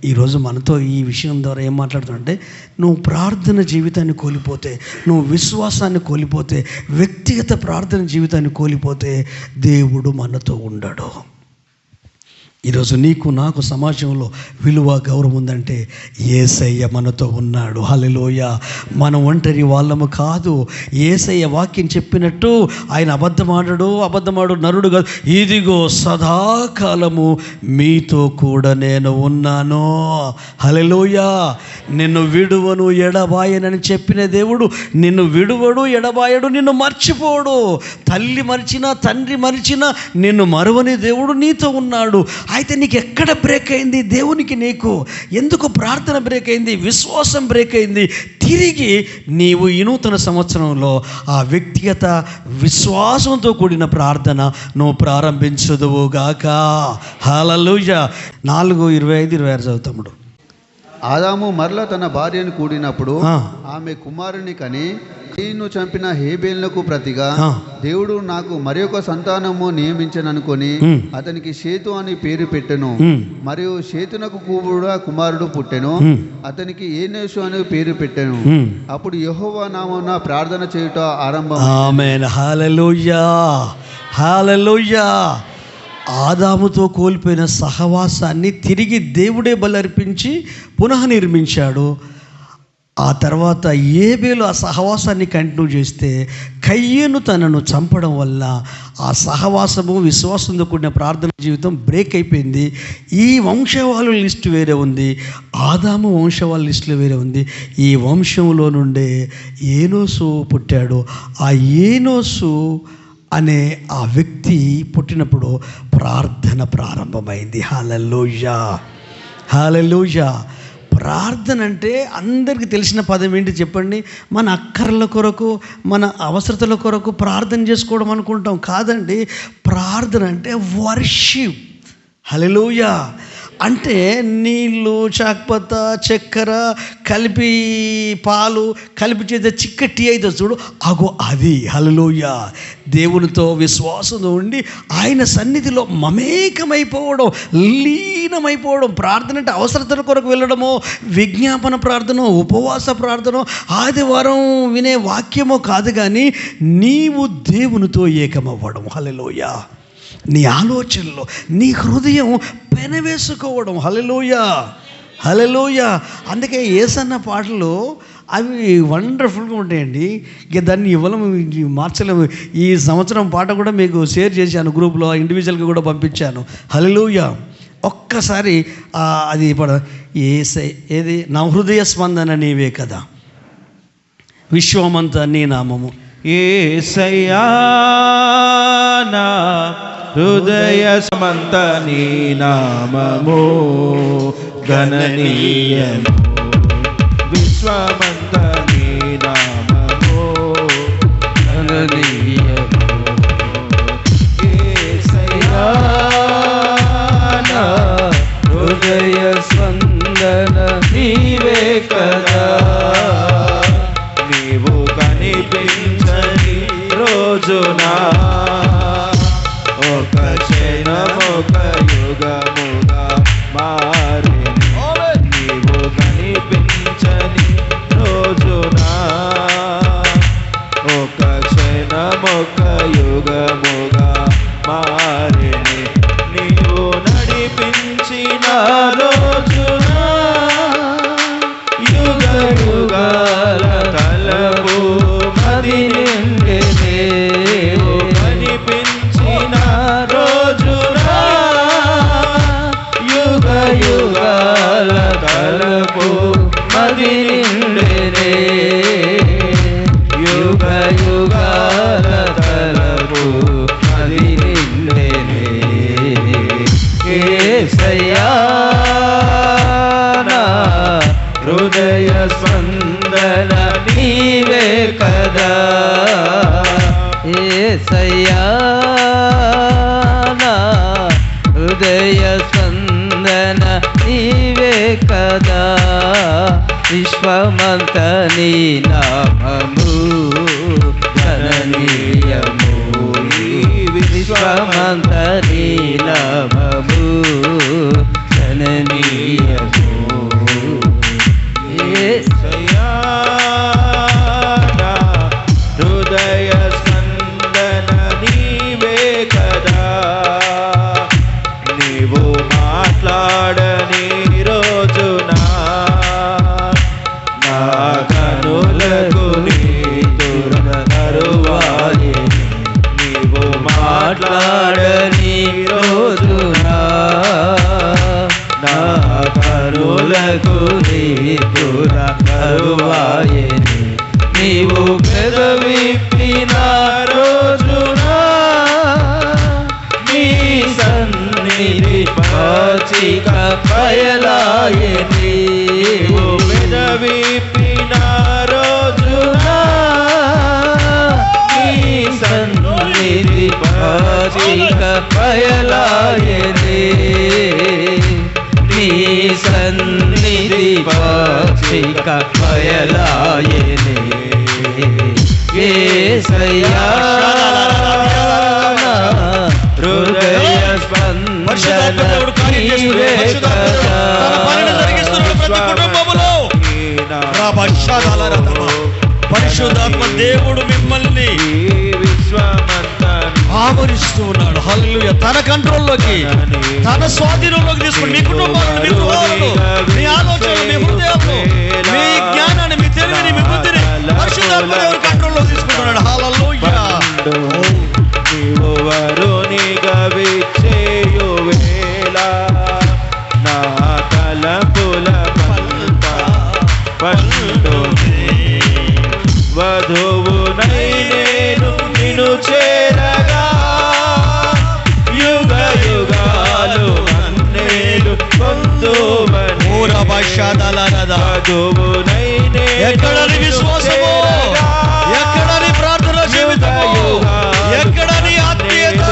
ఈరోజు మనతో ఈ విషయం ద్వారా ఏం మాట్లాడుతుంటే, నువ్వు ప్రార్థన జీవితాన్ని కోల్పోతే, నువ్వు విశ్వాసాన్ని కోల్పోతే, వ్యక్తిగత ప్రార్థన జీవితాన్ని కోల్పోతే దేవుడు మనతో ఉండడు. ఈరోజు నీకు నాకు సమాజంలో విలువ, గౌరవం ఉందంటే యేసయ్య మనతో ఉన్నాడు. హల్లెలూయా. మనం ఒంటరి వాళ్ళము కాదు. యేసయ్య వాక్యం చెప్పినట్టు ఆయన అబద్ధమాడు నరుడు కాదు. ఇదిగో సదాకాలము మీతో కూడా నేను ఉన్నాను. హల్లెలూయా. నిన్ను విడువను ఎడబాయనని చెప్పిన దేవుడు నిన్ను విడువడు, ఎడబాయడు, నిన్ను మర్చిపోడు. తల్లి మరిచినా, తండ్రి మరిచినా నిన్ను మరువని దేవుడు నీతో ఉన్నాడు. అయితే నీకు ఎక్కడ బ్రేక్ అయింది? దేవునికి నీకు ఎందుకు ప్రార్థన బ్రేక్ అయింది? విశ్వాసం బ్రేక్ అయింది. తిరిగి నీవు ఈ నూతన సంవత్సరంలో ఆ వ్యక్తిగత విశ్వాసంతో కూడిన ప్రార్థన నువ్వు ప్రారంభించుదువుగాక. హల్లెలూయా. 4:25-26 చదువుతాముడు. ఆదాము మరల తన భార్యను కూడినప్పుడు ఆమె కుమారుని కని కయీను చంపిన హేబేలునకు ప్రతిగా దేవుడు నాకు మరొక సంతానము నియమించననుకొని అతనికి షేతు అని పేరు పెట్టెను. మరియు షేతునకు కూడా కుమారుడు పుట్టెను. అతనికి ఏనేషు అని పేరు పెట్టెను. అప్పుడు యెహోవా నామమున ప్రార్థన చేయుట ఆరంభం. ఆమేన్. హల్లెలూయా, హల్లెలూయా. ఆదాముతో కోల్పోయిన సహవాసాన్ని తిరిగి దేవుడే బలర్పించి పునఃనిర్మించాడు. ఆ తర్వాత ఏబేలు ఆ సహవాసాన్ని కంటిన్యూ చేస్తే కయీను తనను చంపడం వల్ల ఆ సహవాసము, విశ్వాసంతో కూడిన ప్రార్థన జీవితం బ్రేక్ అయిపోయింది. ఈ వంశవాళ్ళ లిస్టు వేరే ఉంది, ఆదాము వంశవాళ్ళ లిస్టులో వేరే ఉంది. ఈ వంశంలో నుండే ఏనోసు పుట్టాడు. ఆ ఏనోసు అనే ఆ వ్యక్తి పుట్టినప్పుడు ప్రార్థన ప్రారంభమైంది. హల్లెలూయా, హల్లెలూయా. ప్రార్థన అంటే అందరికీ తెలిసిన పదం ఏంటి చెప్పండి? మన అక్కర్ల కొరకు, మన అవసరతల కొరకు ప్రార్థన చేసుకోవడం అనుకుంటాం. కాదండి, ప్రార్థన అంటే వర్షిప్. హల్లెలూయా. అంటే నీళ్ళు, చాక్పత్త, చక్కెర కలిపి, పాలు కలిపి చేసే చిక్కటి అయితే చూడు, అగో అది. హల్లెలూయా. దేవునితో విశ్వాసంతో ఉండి ఆయన సన్నిధిలో మమేకమైపోవడం, లీనమైపోవడం. ప్రార్థన అంటే అవసరతల కొరకు వెళ్ళడమో, విజ్ఞాపన ప్రార్థన, ఉపవాస ప్రార్థన, ఆదివారం వినే వాక్యమో కాదు, కానీ నీవు దేవునితో ఏకమవ్వడం. హల్లెలూయా. నీ ఆలోచనలో నీ హృదయం పెనవేసుకోవడం. హల్లెలూయా, హల్లెలూయా. అందుకే యేసన్న పాటలు అవి వండర్ఫుల్గా ఉంటాయండి. ఇక దాన్ని ఇవ్వలేము, మార్చలేము. ఈ సంవత్సరం పాట కూడా మీకు షేర్ చేశాను గ్రూప్లో, ఇండివిజువల్గా కూడా పంపించాను. హల్లెలూయా. ఒక్కసారి అది ఏది, నా హృదయ స్పందన నీవే కదా, విశ్వమంతా నీ నామము. యేసయ్యా నా హృదయ స్పందన నీ నామము గణనీయము, విశ్వమంత నీ నామము గణనీయము. యేసయ్యా నా హృదయ స్పందన నీవే కదా, నీవు కనిపించని రోజునా ఒక క్షణమొక యుగముగా మారిని, నీవు కనిపించని రోజునా ఒక క్షణమొక యుగముగా మారిని, నీవు నడిపించిన రోజునా యుగ యుగాల తలపు మది నిండెనే, కనిపించిన రోజునా యుగ యుగాల తలపు మది నిండెనే, యుగ యుగాల తలపు మది నిండెనే. యేసయ్యా నా హృదయ స్పందన నీవే కదా, యేసయ్యా నా హృదయ స్పందన నీవే కదా, విశ్వమంత నీ నామము గణనీయము, విశ్వమంత నీ నామము గణనీయము. యేసయ్యా నా హృదయ స్పందన నీవే కదా, నీవు మాట్లాడని రోజునా నా కనులకు నీ తరువాయే, నీవు మాట్లాడని రోజునా నా కనులకు నీ తరువాయే, నీవు పెదవిప్పిన రోజునా నీ సన్నిధి పచ్చిక బయలాయెని, నీవు పెదవిప్పిన రోజునా నీ సన్నిధి పచ్చిక బయలాయెని, నీ సన్నిధి పచ్చిక బయలాయెని. యేసయ్యా నా హృదయ స్పందన నీవే కదా, పరిశుద్ధాత్మ దేవుడు మిమ్మల్ని ఆవరిస్తూ ఉన్నాడు. హల్లెలూయా. తన కంట్రోల్లోకి, తన స్వాధీనంలోకి తీసుకుని మీ కుటుంబాలను, మీ గృహాలను, మీ ఆలోచనలు, మీ హృదయాలను, మీ జ్ఞానాన్ని, మీ తెలివిని, మీ బుద్ధిని పరిశుద్ధాత్మ దేవుడు కంట్రోల్లో తీసుకుంటున్నాడు. హల్లెలూయా. నీవు వరునిగా విచ్చేయు వేళ నా తలపుల పండు వధువునై నేను నిన్ను చేరగా, యుగ యుగాలు నన్నేలు పొందువని, ఎక్కడని విశ్వాసము, ఎక్కడని ప్రార్థన జీవితము, ఎక్కడని ఆత్మీయత,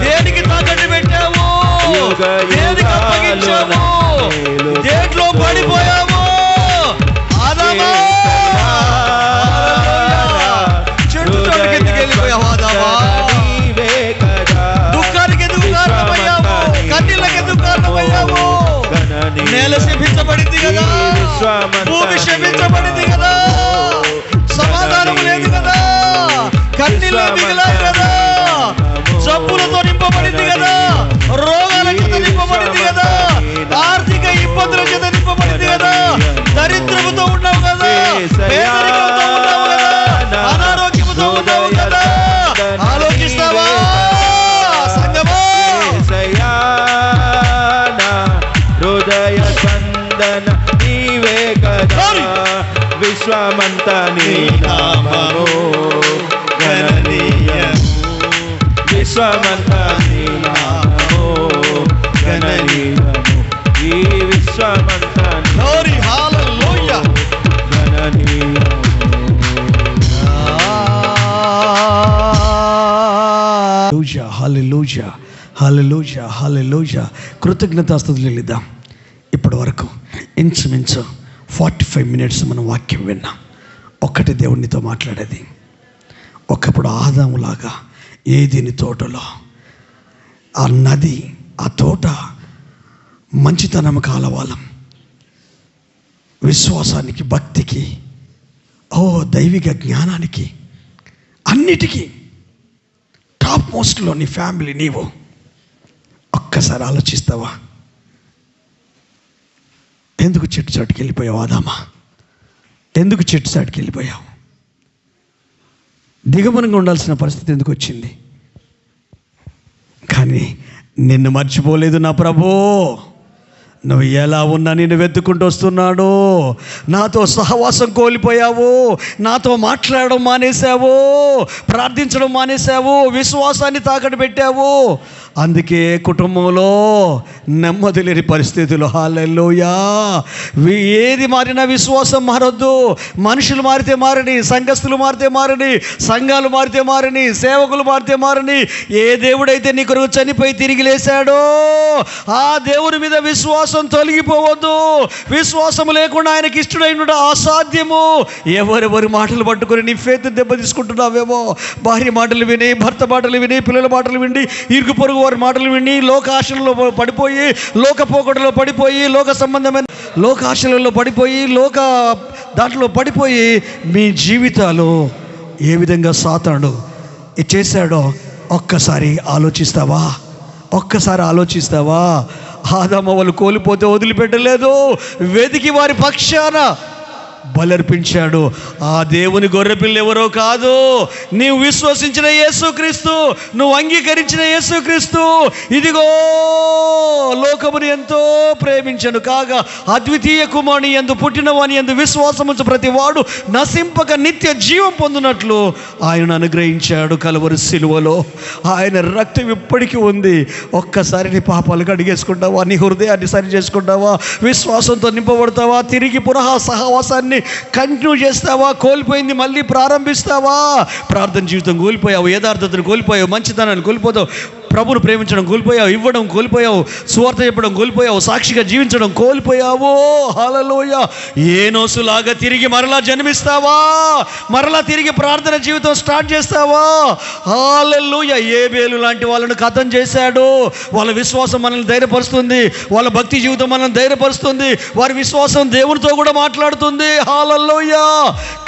దేనికి తాకట్టు పెట్టాము, దేనికి అప్పగించాము, దేంట్లో పడిపోయాము. ఆదామా చెట్టు చోటుకి ఎందుకు వెళ్ళిపోయావు? ఆదామా దుఃఖానికి ఎందుకు కారణమయ్యావు? కన్నీళ్ళకి ఎందుకు కారణమయ్యావు? నేల శపించబడింది కదా, భూమి శపించబడింది కదా, సమాధానం లేదు కదా, కన్నీళ్ళు మిగిలాయి కదా, జబ్బులతో నింపబడింది కదా, రోగాల చేత నింపబడింది కదా, ఆర్థిక ఇబ్బందుల చేత నింపబడింది కదా, దరిద్రముతో ఉన్నావు కదా, పేదరికంతో ఉన్నావు కదా, అనారోగ్యముతో ఉన్నావు కదా. ఆలోచిస్తావా సంగమా? హృదయ స్పందన నీవే కదా, విశ్వమంతా నీ నామము గణనీయము, విశ్వమంతా నీ నామము గణనీయము, ఈ విశ్వమంతా హల్లెలూయా గణనీయము. హల్లెలూయా హల్లెలూయా హల్లెలూయా. కృతజ్ఞతాస్తుతులు చెల్లిద్దాం. ఇప్పటి వరకు ఇంచుమించు 45 minutes మనం వాక్యం విన్నాం. ఒక్కటి దేవునితో మాట్లాడేది. ఒకప్పుడు ఆదాములాగా ఏదెని తోటలో ఆ నది, ఆ తోట మంచితనం కాలవాలం, విశ్వాసానికి, భక్తికి, దైవిక జ్ఞానానికి, అన్నిటికీ టాప్ మోస్ట్లో నీ ఫ్యామిలీ, నీవు ఒక్కసారి ఆలోచిస్తావా? ఎందుకు చెట్టు చాటుకి వెళ్ళిపోయావు ఆదామా? ఎందుకు చెట్టు చాటుకి వెళ్ళిపోయావు? దిగమనంగా ఉండాల్సిన పరిస్థితి ఎందుకు వచ్చింది? కానీ నిన్ను మర్చిపోలేదు నా ప్రభు. నువ్వు ఎలా ఉన్నా నిన్ను వెతుక్కుంటూ వస్తున్నాడు. నాతో సహవాసం కోల్పోయావు, నాతో మాట్లాడడం మానేశావు, ప్రార్థించడం మానేశావు, విశ్వాసాన్ని తాకట్టు పెట్టావు. అందుకే కుటుంబంలో నెమ్మది లేని పరిస్థితులు. హల్లెలూయా. ఏది మారినా విశ్వాసం మారొద్దు. మనుషులు మారితే మారని, సంఘస్థులు మారితే మారని, సంఘాలు మారితే మారని, సేవకులు మారితే మారని, ఏ దేవుడైతే నీ కొరకు చనిపోయి తిరిగి లేశాడో ఆ దేవుని మీద విశ్వాసం తొలగిపోవద్దు. విశ్వాసం లేకుండా ఆయనకి ఇష్టడైనడు అసాధ్యము. ఎవరెవరి మాటలు పట్టుకొని నీ ఫేత్ దెబ్బ తీసుకుంటున్నావేమో. భార్య మాటలు విని, భర్త మాటలు విని, పిల్లల మాటలు విని, ఇరుగు పొరుగు వారి మాటలు విని, లోకాశలలో పడిపోయి, లోక పోకడలో పడిపోయి, లోక సంబంధమైన లోకాశలలో పడిపోయి, దాంట్లో పడిపోయి మీ జీవితాలు ఏ విధంగా సాతాను చేశాడో ఒక్కసారి ఆలోచిస్తావా? ఒక్కసారి ఆలోచిస్తావా? ఆదాము వాళ్ళు కోల్పోతే వదిలిపెట్టలేదు, వెతికి వారి పక్షాన బలర్పించాడు. ఆ దేవుని గొర్రెపిల్ల ఎవరో కాదు, నీవు విశ్వసించిన యేసుక్రీస్తు, నువ్వు అంగీకరించిన యేసుక్రీస్తు. ఇదిగో లోకముని ఎంతో ప్రేమించను కాగా అద్వితీయ కుమారుని యందు పుట్టిన వాని యందు విశ్వాసముంచు ప్రతి వాడు నశింపక నిత్య జీవం పొందినట్లు ఆయనను అనుగ్రహించాడు కలువరి సిలువలో. ఆయన రక్తం ఇప్పటికీ ఉంది. ఒక్కసారి నీ పాపాలు కడిగేసుకుంటావా? నీ హృదయాన్ని సరి చేసుకుంటావా? విశ్వాసంతో నింపబడతావా? తిరిగి పునః సహవాసాన్ని కంటిన్యూ చేస్తావా? కోల్పోయింది మళ్ళీ ప్రారంభిస్తావా? ప్రార్థన జీవితం కోల్పోయావు, యథార్థతను కోల్పోయావు, మంచితనాన్ని కోల్పోతావు, ప్రభువును ప్రేమించడం కోల్పోయావు, ఇవ్వడం కోల్పోయావు, సువార్త చెప్పడం కోల్పోయావు, సాక్షిగా జీవించడం కోల్పోయావు. హల్లెలూయా. ఏనోసులాగా తిరిగి మరలా జన్మిస్తావా? మరలా తిరిగి ప్రార్థన జీవితం స్టార్ట్ చేస్తావా? హల్లెలూయా. ఏబేలు లాంటి వాళ్ళను ఖతం చేశాడు. వాళ్ళ విశ్వాసం మనల్ని ధైర్యపరుస్తుంది, వాళ్ళ భక్తి జీవితం మనల్ని ధైర్యపరుస్తుంది, వారి విశ్వాసం దేవునితో కూడా మాట్లాడుతుంది. హల్లెలూయా.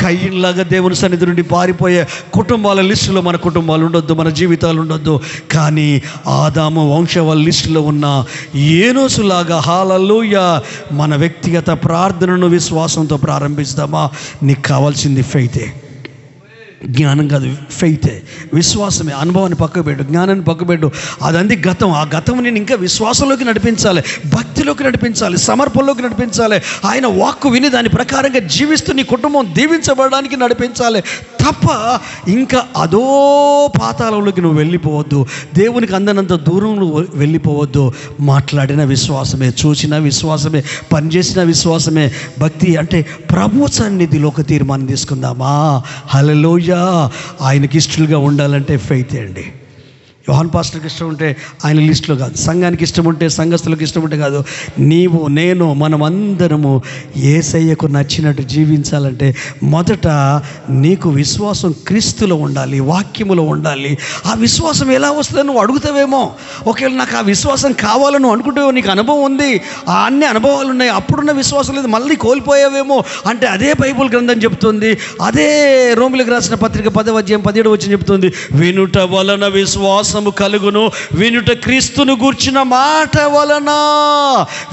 కయ్యిన్లాగా దేవుని సన్నిధి నుండి పారిపోయే కుటుంబాల లిస్టులో మన కుటుంబాలు ఉండొద్దు, మన జీవితాలు ఉండొద్దు. కానీ ఆదాము వంశవాళ్ళ లిస్టులో ఉన్న ఏనోసులాగా హల్లెలూయా మన వ్యక్తిగత ప్రార్థనను విశ్వాసంతో ప్రారంభిస్తామా? నీకు కావాల్సింది ఫెయితే, జ్ఞానం కాదు, ఫెయితే, విశ్వాసమే. అనుభవాన్ని పక్కకు పెట్టు, జ్ఞానాన్ని పక్కకు పెట్టు. అదంది గతం. ఆ గతం నేను ఇంకా విశ్వాసంలోకి నడిపించాలి, భక్తిలోకి నడిపించాలి, సమర్పణలోకి నడిపించాలి. ఆయన వాక్కు విని దాని ప్రకారంగా జీవిస్తూ నీ కుటుంబం దీవించబడడానికి నడిపించాలి. తప్ప ఇంకా అదో పాతాళంలోకి నువ్వు వెళ్ళిపోవద్దు. దేవునికి అందనంత దూరం నువ్వు వెళ్ళిపోవద్దు. మాట్లాడిన విశ్వాసమే, చూసిన విశ్వాసమే, పనిచేసిన విశ్వాసమే భక్తి. అంటే ప్రభు సన్నిధిలో ఒక తీర్మానం తీసుకుందామా? హల్లెలూయా. ఆయనకి ఇష్టలుగా ఉండాలంటే ఫెయిత్ అండి. యోహాన్ పాస్టర్కి ఇష్టం ఉంటే ఆయన లిస్టులో కాదు, సంఘానికి ఇష్టం ఉంటే సంఘస్థులకు ఇష్టం ఉంటే కాదు, నీవు నేను మనమందరము యేసయ్యకు నచ్చినట్టు జీవించాలంటే మొదట నీకు విశ్వాసం క్రీస్తులో ఉండాలి, వాక్యములో ఉండాలి. ఆ విశ్వాసం ఎలా వస్తుందని నువ్వు అడుగుతావేమో. ఒకవేళ నాకు ఆ విశ్వాసం కావాలని అనుకుంటే నీకు అనుభవం ఉంది, ఆ అన్ని అనుభవాలు ఉన్నాయి, అప్పుడున్న విశ్వాసం లేదు, మళ్ళీ కోల్పోయావేమో అంటే అదే బైబిల్ గ్రంథం చెప్తుంది, అదే రోమిలకు రాసిన పత్రిక 10వ అధ్యాయం 17వ వచనం చెప్తుంది, వినుట వలన విశ్వాసము కలుగును, వినుట క్రీస్తును గూర్చిన మాట వలన.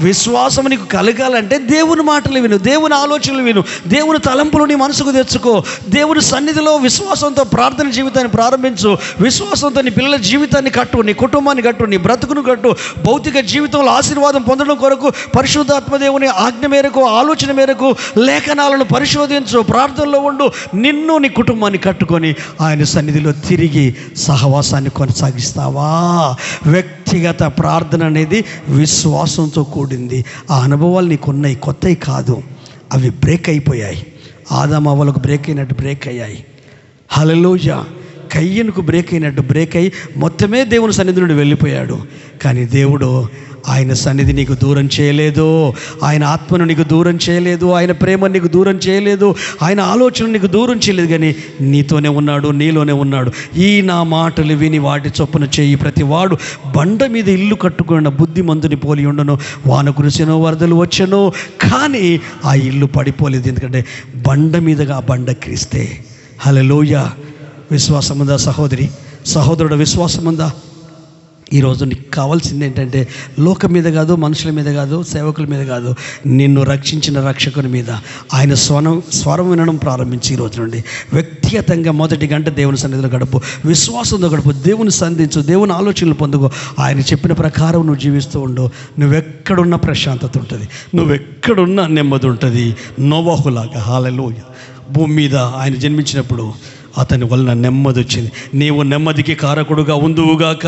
విశ్వాసం నీకు కలగాలంటే దేవుని మాటలు విను, దేవుని ఆలోచనలు విను, దేవుని తలంపులు నీ మనసుకు తెచ్చుకో. దేవుని సన్నిధిలో విశ్వాసంతో ప్రార్థన జీవితాన్ని ప్రారంభించు. విశ్వాసంతో నీ పిల్లల జీవితాన్ని కట్టు, నీ కుటుంబాన్ని కట్టు, నీ బ్రతుకును కట్టు. భౌతిక జీవితంలో ఆశీర్వాదం పొందడం కొరకు పరిశుద్ధాత్మ దేవుని ఆజ్ఞ మేరకు, ఆలోచన మేరకు లేఖనాలను పరిశోధించు, ప్రార్థనలో ఉండు. నిన్ను నీ కుటుంబాన్ని కట్టుకొని ఆయన సన్నిధిలో తిరిగి సహవాసాన్ని కొనసాగిస్తావా? వ్యక్తిగత ప్రార్థన అనేది విశ్వాసంతో కూడింది. ఆ అనుభవాలు నీకున్నాయి, కొత్తవి కాదు, అవి బ్రేక్ అయిపోయాయి. ఆదాము అవ్వలకు బ్రేక్ అయినట్టు బ్రేక్ అయ్యాయి. హల్లెలూయా. కయ్యనుకు బ్రేక్ అయినట్టు బ్రేక్ అయ్యి మొత్తమే దేవుని సన్నిధి నుండి వెళ్ళిపోయాడు. కానీ దేవుడు ఆయన సన్నిధి నీకు దూరం చేయలేదు, ఆయన ఆత్మను నీకు దూరం చేయలేదు, ఆయన ప్రేమను నీకు దూరం చేయలేదు, ఆయన ఆలోచన నీకు దూరం చేయలేదు. కానీ నీతోనే ఉన్నాడు, నీలోనే ఉన్నాడు. ఈ నా మాటలు విని వాటి చొప్పున చేయి ప్రతి వాడు బండ మీద ఇల్లు కట్టుకున్న బుద్ధిమంతుని పోలి ఉండను. వాన కురిసెనో, వరదలు వచ్చెనో, కానీ ఆ ఇల్లు పడిపోలేదు. ఎందుకంటే బండ మీదగా ఆ బండ క్రీస్తే. హల్లెలూయా. విశ్వాసం ఉందా సహోదరి, సహోదరుడు? విశ్వాసం ఉందా? ఈరోజు నీకు కావాల్సింది ఏంటంటే లోకం మీద కాదు, మనుషుల మీద కాదు, సేవకుల మీద కాదు, నిన్ను రక్షించిన రక్షకుని మీద ఆయన స్వరం వినడం ప్రారంభించి ఈరోజు నుండి వ్యక్తిగతంగా మొదటి గంట దేవుని సన్నిధిలో గడుపు, విశ్వాసంతో గడుపు, దేవుని సంధించు, దేవుని ఆలోచనలు పొందుకో. ఆయన చెప్పిన ప్రకారం నువ్వు జీవిస్తూ ఉండు. నువ్వెక్కడున్న ప్రశాంతత ఉంటుంది, నువ్వెక్కడున్న నెమ్మది ఉంటుంది. నోవహులాగా. హల్లెలూయా. భూమి మీద ఆయన జన్మించినప్పుడు అతని వలన నెమ్మది వచ్చింది. నీవు నెమ్మదికి కారకుడుగా ఉందువుగాక,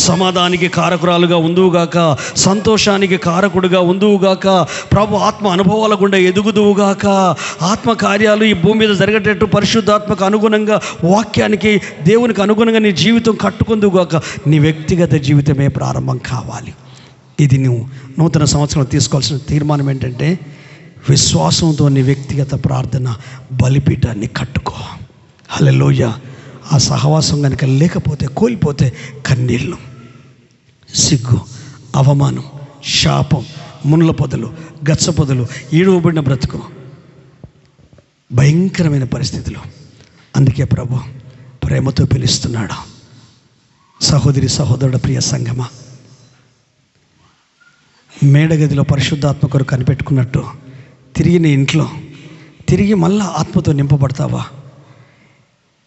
సమాధానికి కారకురాలుగా ఉందువుగాక, సంతోషానికి కారకుడుగా ఉందువుగాక, ప్రభు ఆత్మ అనుభవాల గుండా ఎదుగుదువుగాక. ఆత్మ కార్యాలు ఈ భూమి మీద జరిగేటట్టు పరిశుద్ధాత్మకు అనుగుణంగా, వాక్యానికి, దేవునికి అనుగుణంగా నీ జీవితం కట్టుకుందువుగాక. నీ వ్యక్తిగత జీవితమే ప్రారంభం కావాలి. ఇది నువ్వు నూతన సంవత్సరంలో తీసుకోవాల్సిన తీర్మానం ఏంటంటే విశ్వాసంతో నీ వ్యక్తిగత ప్రార్థన బలిపీఠాన్ని కట్టుకో. హల్లెలూయా. ఆ సహవాసం కనుక లేకపోతే, కోల్పోతే కన్నీళ్ళు, సిగ్గు, అవమానం, శాపం, ముళ్ళ పొదలు, గచ్చ పొదలు, ఈడవబడిన బ్రతుకు, భయంకరమైన పరిస్థితులు. అందుకే ప్రభు ప్రేమతో పిలుస్తున్నాడు. సహోదరి, సహోదరుడు, ప్రియ సంగమా, మేడగదిలో పరిశుద్ధాత్మ కొరకు కనిపెట్టుకున్నట్టు తిరిగి నీ ఇంట్లో తిరిగి మళ్ళా ఆత్మతో నింపబడతావా?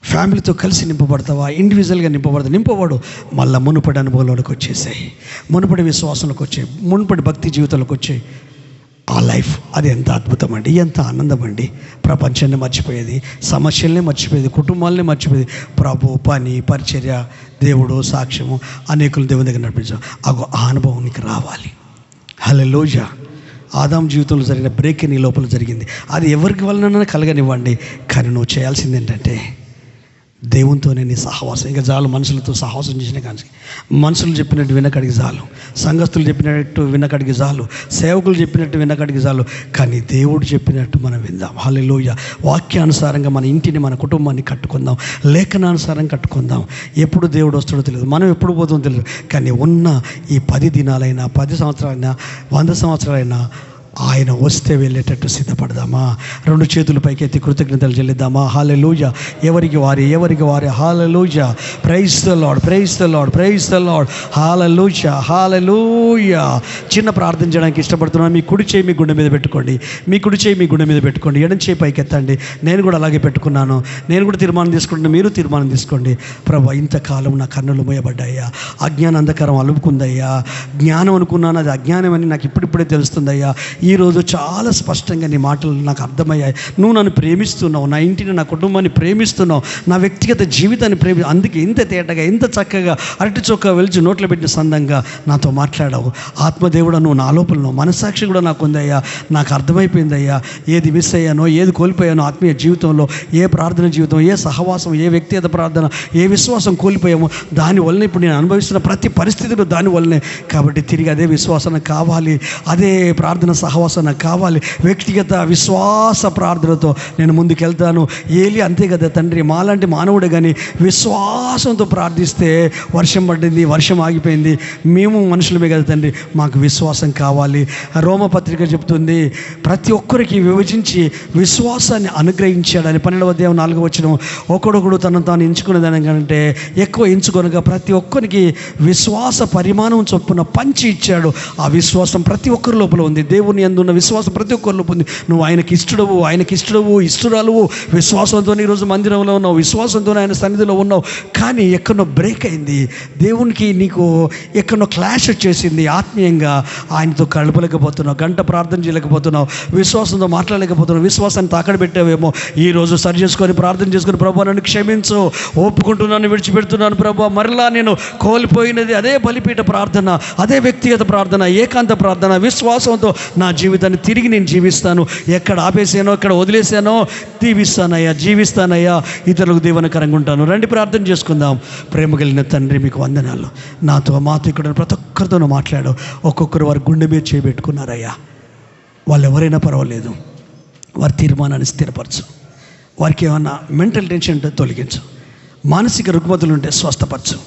ఫ్యామిలీతో కలిసి నింపబడతావా? ఇండివిజువల్గా నింపబడు. మళ్ళీ మునుపటి అనుభవంలోకి వచ్చేసాయి, మునుపటి విశ్వాసంలోకి వచ్చాయి, మునుపటి భక్తి జీవితంలోకి వచ్చాయి. ఆ లైఫ్ అది ఎంత అద్భుతం అండి, ఎంత ఆనందం అండి. ప్రపంచాన్ని మర్చిపోయేది, సమస్యల్ని మర్చిపోయేది, కుటుంబాలని మర్చిపోయేది. ప్రభు, పని, పరిచర్య, దేవుడు, సాక్ష్యము, అనేకులు దేవుని దగ్గర నడిపించాం. ఆ అనుభవం నీకు రావాలి. హల్లెలూయా. ఆదాం జీవితంలో జరిగిన బ్రేక్ నీ లోపల జరిగింది. అది ఎవరికి వలన కలగనివ్వండి, కానీ నువ్వు చేయాల్సింది ఏంటంటే దేవునితోనే నీ సహవాసం. ఇంకా చాలు, మనుషులతో సహవాసం చేసిన కానీ మనుషులు చెప్పినట్టు వినకడికి చాలు, సంఘస్థులు చెప్పినట్టు వినకడికి చాలు, సేవకులు చెప్పినట్టు వినకడికి చాలు. కానీ దేవుడు చెప్పినట్టు మనం విందాం. హల్లెలూయా. వాక్యానుసారంగా మన ఇంటిని, మన కుటుంబాన్ని కట్టుకుందాం, లేఖనానుసారం కట్టుకుందాం. ఎప్పుడు దేవుడు వస్తాడో తెలియదు, మనం ఎప్పుడు పోతుందో తెలియదు. కానీ ఉన్న ఈ 10 దినాలైనా, 10 సంవత్సరాలైనా, 100 సంవత్సరాలైనా ఆయన వస్తే వెళ్ళేటట్టు సిద్ధపడదామా? 2 చేతులు పైకెత్తి కృతజ్ఞతలు చెల్లిద్దామా? హల్లెలూయా. ఎవరికి వారి హల్లెలూయా. Praise the Lord, praise the Lord, praise the Lord. హల్లెలూయా, హల్లెలూయా. చిన్న ప్రార్థన చేయడానికి ఇష్టపడుతున్నాను. మీ కుడి చేయి మీ గుండె మీద పెట్టుకోండి, మీ కుడి చేయి మీ గుండె మీద పెట్టుకోండి, ఎడం చేయి పైకెత్తండి. నేను కూడా అలాగే పెట్టుకున్నాను. నేను కూడా తీర్మానం తీసుకుంటున్నాను, మీరు తీర్మానం తీసుకోండి. ప్రభా, ఇంతకాలం నా కన్నులు మూయబడ్డాయ్యా, అజ్ఞాన అంధకారం అలుపుకుందయ్యా. జ్ఞానం అనుకున్నాను, అది అజ్ఞానం అని నాకు ఇప్పుడిప్పుడే తెలుస్తుందయ్యా. ఈ ఈరోజు చాలా స్పష్టంగా నీ మాటలు నాకు అర్థమయ్యాయి. నువ్వు నన్ను ప్రేమిస్తున్నావు, నా ఇంటిని నా కుటుంబాన్ని ప్రేమిస్తున్నావు, నా వ్యక్తిగత జీవితాన్ని అందుకే ఇంత తేటగా ఇంత చక్కగా అరటి చొక్కా వెలిచి నోట్లో పెట్టిన సందంగా నాతో మాట్లాడావు. ఆత్మదేవుడు నువ్వు నా లోపల నువ్వు మనసాక్షి కూడా నాకు ఉందయ్యా. నాకు అర్థమైపోయిందయ్యా ఏది మిస్ అయ్యానో ఏది కోల్పోయానో ఆత్మీయ జీవితంలో, ఏ ప్రార్థన జీవితం, ఏ సహవాసం, ఏ వ్యక్తిగత ప్రార్థన, ఏ విశ్వాసం కోల్పోయామో దానివల్లనే ఇప్పుడు నేను అనుభవిస్తున్న ప్రతి పరిస్థితులు దానివల్లనే. కాబట్టి తిరిగి అదే విశ్వాసం కావాలి, అదే ప్రార్థన సహవాసం కావాలి. వ్యక్తిగత విశ్వాస ప్రార్థనతో నేను ముందుకెళ్తాను. ఏలి అంతే కదా తండ్రి, మాలాంటి మానవుడే కానీ విశ్వాసంతో ప్రార్థిస్తే వర్షం పడింది, వర్షం ఆగిపోయింది. మేము మనుషులమే కదా తండ్రి, మాకు విశ్వాసం కావాలి. రోమపత్రిక చెప్తుంది ప్రతి ఒక్కరికి విభజించి విశ్వాసాన్ని అనుగ్రహించాడని. 12వ అధ్యాయం 4వ వచనం, ఒకడొకడు తనను తాను ఎంచుకునేదానికంటే ఎక్కువ ఎంచుకొనగా ప్రతి ఒక్కరికి విశ్వాస పరిమాణం చొప్పున పంచి ఇచ్చాడు. ఆ విశ్వాసం ప్రతి ఒక్కరి లోపల ఉంది. దేవుని యందు ఉన్న విశ్వాసం ప్రతి ఒక్కరి లోపల ఉంది. నువ్వు ఆయనకి ఇష్టడవు, ఇష్టరాలువు. విశ్వాసంతో ఈరోజు మందిరంలో ఉన్నావు, విశ్వాసంతో ఆయన సన్నిధిలో ఉన్నావు. కానీ ఎక్కడో బ్రేక్ అయింది, దేవునికి నీకు ఎక్కడో క్లాష్ వచ్చేసింది. ఆత్మీయంగా ఆయనతో కలపలేకపోతున్నావు, గంట ప్రార్థన చేయలేకపోతున్నావు, విశ్వాసంతో మాట్లాడలేకపోతున్నావు, విశ్వాసాన్ని తాకడ పెట్టావేమో. ఈరోజు సరి చేసుకొని ప్రార్థన చేసుకొని, ప్రభు నన్ను క్షమించు, ఒప్పుకుంటున్నాను, విడిచిపెడుతున్నాను ప్రభు. మరలా నేను కోల్పోయినది అదే బలిపీఠ ప్రార్థన, అదే వ్యక్తిగత ప్రార్థన, ఏకాంత ప్రార్థన. విశ్వాసంతో నా జీవితాన్ని తిరిగి నేను జీవిస్తాను. ఎక్కడ ఆపేసానో, ఎక్కడ వదిలేసానో జీవిస్తానయ్యా, ఇతరులకు దీవెనకరంగా ఉంటాను. రండి ప్రార్థన చేసుకుందాం. ప్రేమ కలిగిన తండ్రి, మీకు వందనాలు. మాతో ఇక్కడ ప్రతి ఒక్కరితోనూ మాట్లాడు. ఒక్కొక్కరు వారి గుండె మీద చేయబెట్టుకున్నారయ్యా. వాళ్ళు ఎవరైనా పర్వాలేదు, వారి తీర్మానాన్ని స్థిరపరచు. వారికి ఏమన్నా మెంటల్ టెన్షన్ ఉంటే తొలగించు, మానసిక రుగ్మతలు ఉంటే స్వస్థపరచు,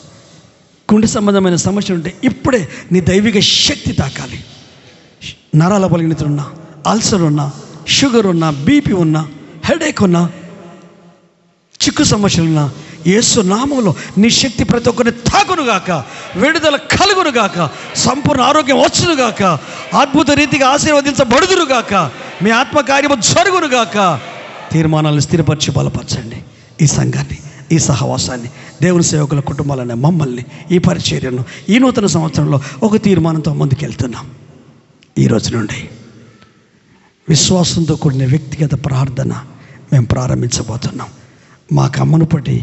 గుండె సంబంధమైన సమస్యలు ఉంటే ఇప్పుడే నీ దైవిక శక్తి తాకాలి. నరాల బలహీనతలు ఉన్నా, అల్సర్ ఉన్నా, షుగర్ ఉన్నా, బీపీ ఉన్నా, హెడేక్ ఉన్నా, చిక్కు సమస్యలున్నా, యేసు నామములో నీ శక్తి ప్రతి ఒక్కరిని తాకునుగాక, విడుదల కలుగునుగాక, సంపూర్ణ ఆరోగ్యం వచ్చునుగాక, అద్భుత రీతిగా ఆశీర్వదించబడుదురుగాక, మీ ఆత్మకార్యము జరుగునుగాక. తీర్మానాలను స్థిరపరిచి బలపరచండి. ఈ సంఘాన్ని, ఈ సహవాసాన్ని, దేవుని సేవకుల కుటుంబాలని, మమ్మల్ని, ఈ పరిచర్యను ఈ నూతన సంవత్సరంలో ఒక తీర్మానంతో ముందుకెళ్తున్నాం. ఈ రోజు నుండి విశ్వాసంతో కూడిన వ్యక్తిగత ప్రార్థన మేము ప్రారంభించబోతున్నాం. మాకు అమ్మనుపటి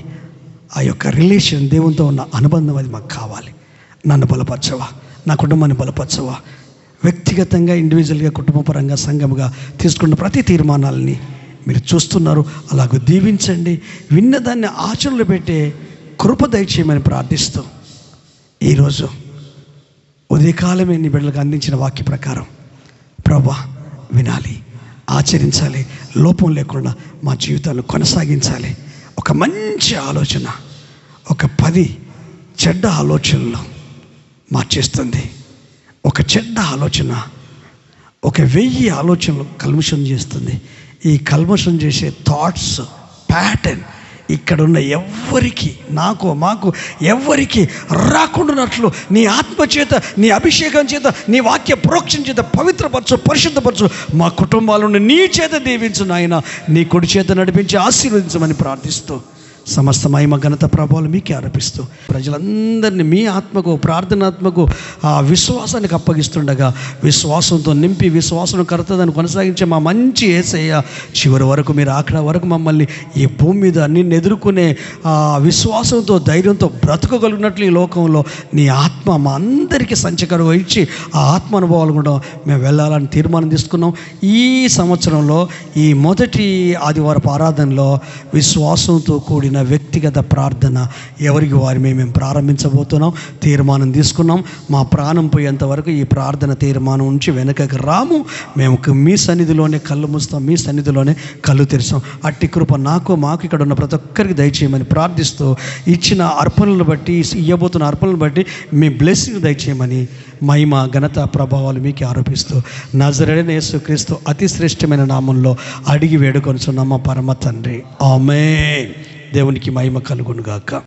ఆ యొక్క రిలేషన్, దేవునితో ఉన్న అనుబంధం అది మాకు కావాలి. నన్ను బలపరచవా, నా కుటుంబాన్ని బలపరచవా. వ్యక్తిగతంగా, ఇండివిజువల్గా, కుటుంబపరంగా, సంఘముగా తీసుకున్న ప్రతి తీర్మానాలని మీరు చూస్తున్నారు. అలాగ దీవించండి. విన్నదాన్ని ఆచరణలో పెట్టే కృప దయచేయమని ప్రార్థిస్తూ, ఈరోజు ఉదయకాలమే నీ బిడ్డలకు అందించిన వాక్య ప్రకారం ప్రభా వినాలి, ఆచరించాలి, లోపం లేకుండా మా జీవితాన్ని కొనసాగించాలి. ఒక మంచి ఆలోచన ఒక 10 చెడ్డ ఆలోచనలు మార్చేస్తుంది. ఒక చెడ్డ ఆలోచన ఒక 1000 ఆలోచనలు కల్మషం చేస్తుంది. ఈ కల్మషం చేసే థాట్స్ ప్యాటర్న్ ఇక్కడున్న ఎవ్వరికి, మాకు ఎవ్వరికి రాకుండానట్లు నీ ఆత్మ చేత, నీ అభిషేకం చేత, నీ వాక్య ప్రోక్షణ చేత పవిత్రపరచు, పరిశుద్ధపరచు. మా కుటుంబాలను నీ చేత దీవించు నాయన. నీ కుడి చేత నడిపించి ఆశీర్వదించమని ప్రార్థిస్తూ, సమస్త మహిమ ఘనత ప్రభావాలు మీకే ఆరోపిస్తూ, ప్రజలందరినీ మీ ఆత్మకు, ప్రార్థనాత్మకు, ఆ విశ్వాసానికి అప్పగిస్తుండగా, విశ్వాసంతో నింపి విశ్వాసం కర్తదని కొనసాగించే మా మంచి యేసయ్య, చివరి వరకు మీరు ఆఖరి వరకు మమ్మల్ని ఈ భూమి మీద నిన్ను ఎదుర్కొనే ఆ విశ్వాసంతో, ధైర్యంతో బ్రతకగలిగినట్లు ఈ లోకంలో నీ ఆత్మ మా అందరికీ సంచకరుగా ఇచ్చి ఆ ఆత్మ అనుభవాలు కూడా మేము వెళ్ళాలని తీర్మానం తీసుకున్నాం. ఈ సంవత్సరంలో ఈ మొదటి ఆదివారపు ఆరాధనలో విశ్వాసంతో కూడిన వ్యక్తిగత ప్రార్థన ఎవరికి వారి మేము ప్రారంభించబోతున్నాం. తీర్మానం తీసుకున్నాం. మా ప్రాణం పోయేంత వరకు ఈ ప్రార్థన తీర్మానం నుంచి వెనకకి రాము. మేము మీ సన్నిధిలోనే కళ్ళు మూస్తాం, మీ సన్నిధిలోనే కళ్ళు తెరిచాం. అట్టి కృప మాకు ఇక్కడ ఉన్న ప్రతి ఒక్కరికి దయచేయమని ప్రార్థిస్తూ, ఇచ్చిన అర్పణలను బట్టి, ఇవ్వబోతున్న అర్పణలను బట్టి మీ బ్లెస్సింగ్ దయచేయమని మహిమ ఘనత ప్రభావాలు మీకు ఆరోపిస్తూ, నజరేయుడైన యేసుక్రీస్తు అతి శ్రేష్టమైన నామంలో అడిగి వేడుకొనుచున్నాము పరమ తండ్రి. ఆమేన్. దేవునికి మహిమ కలుగును గాక.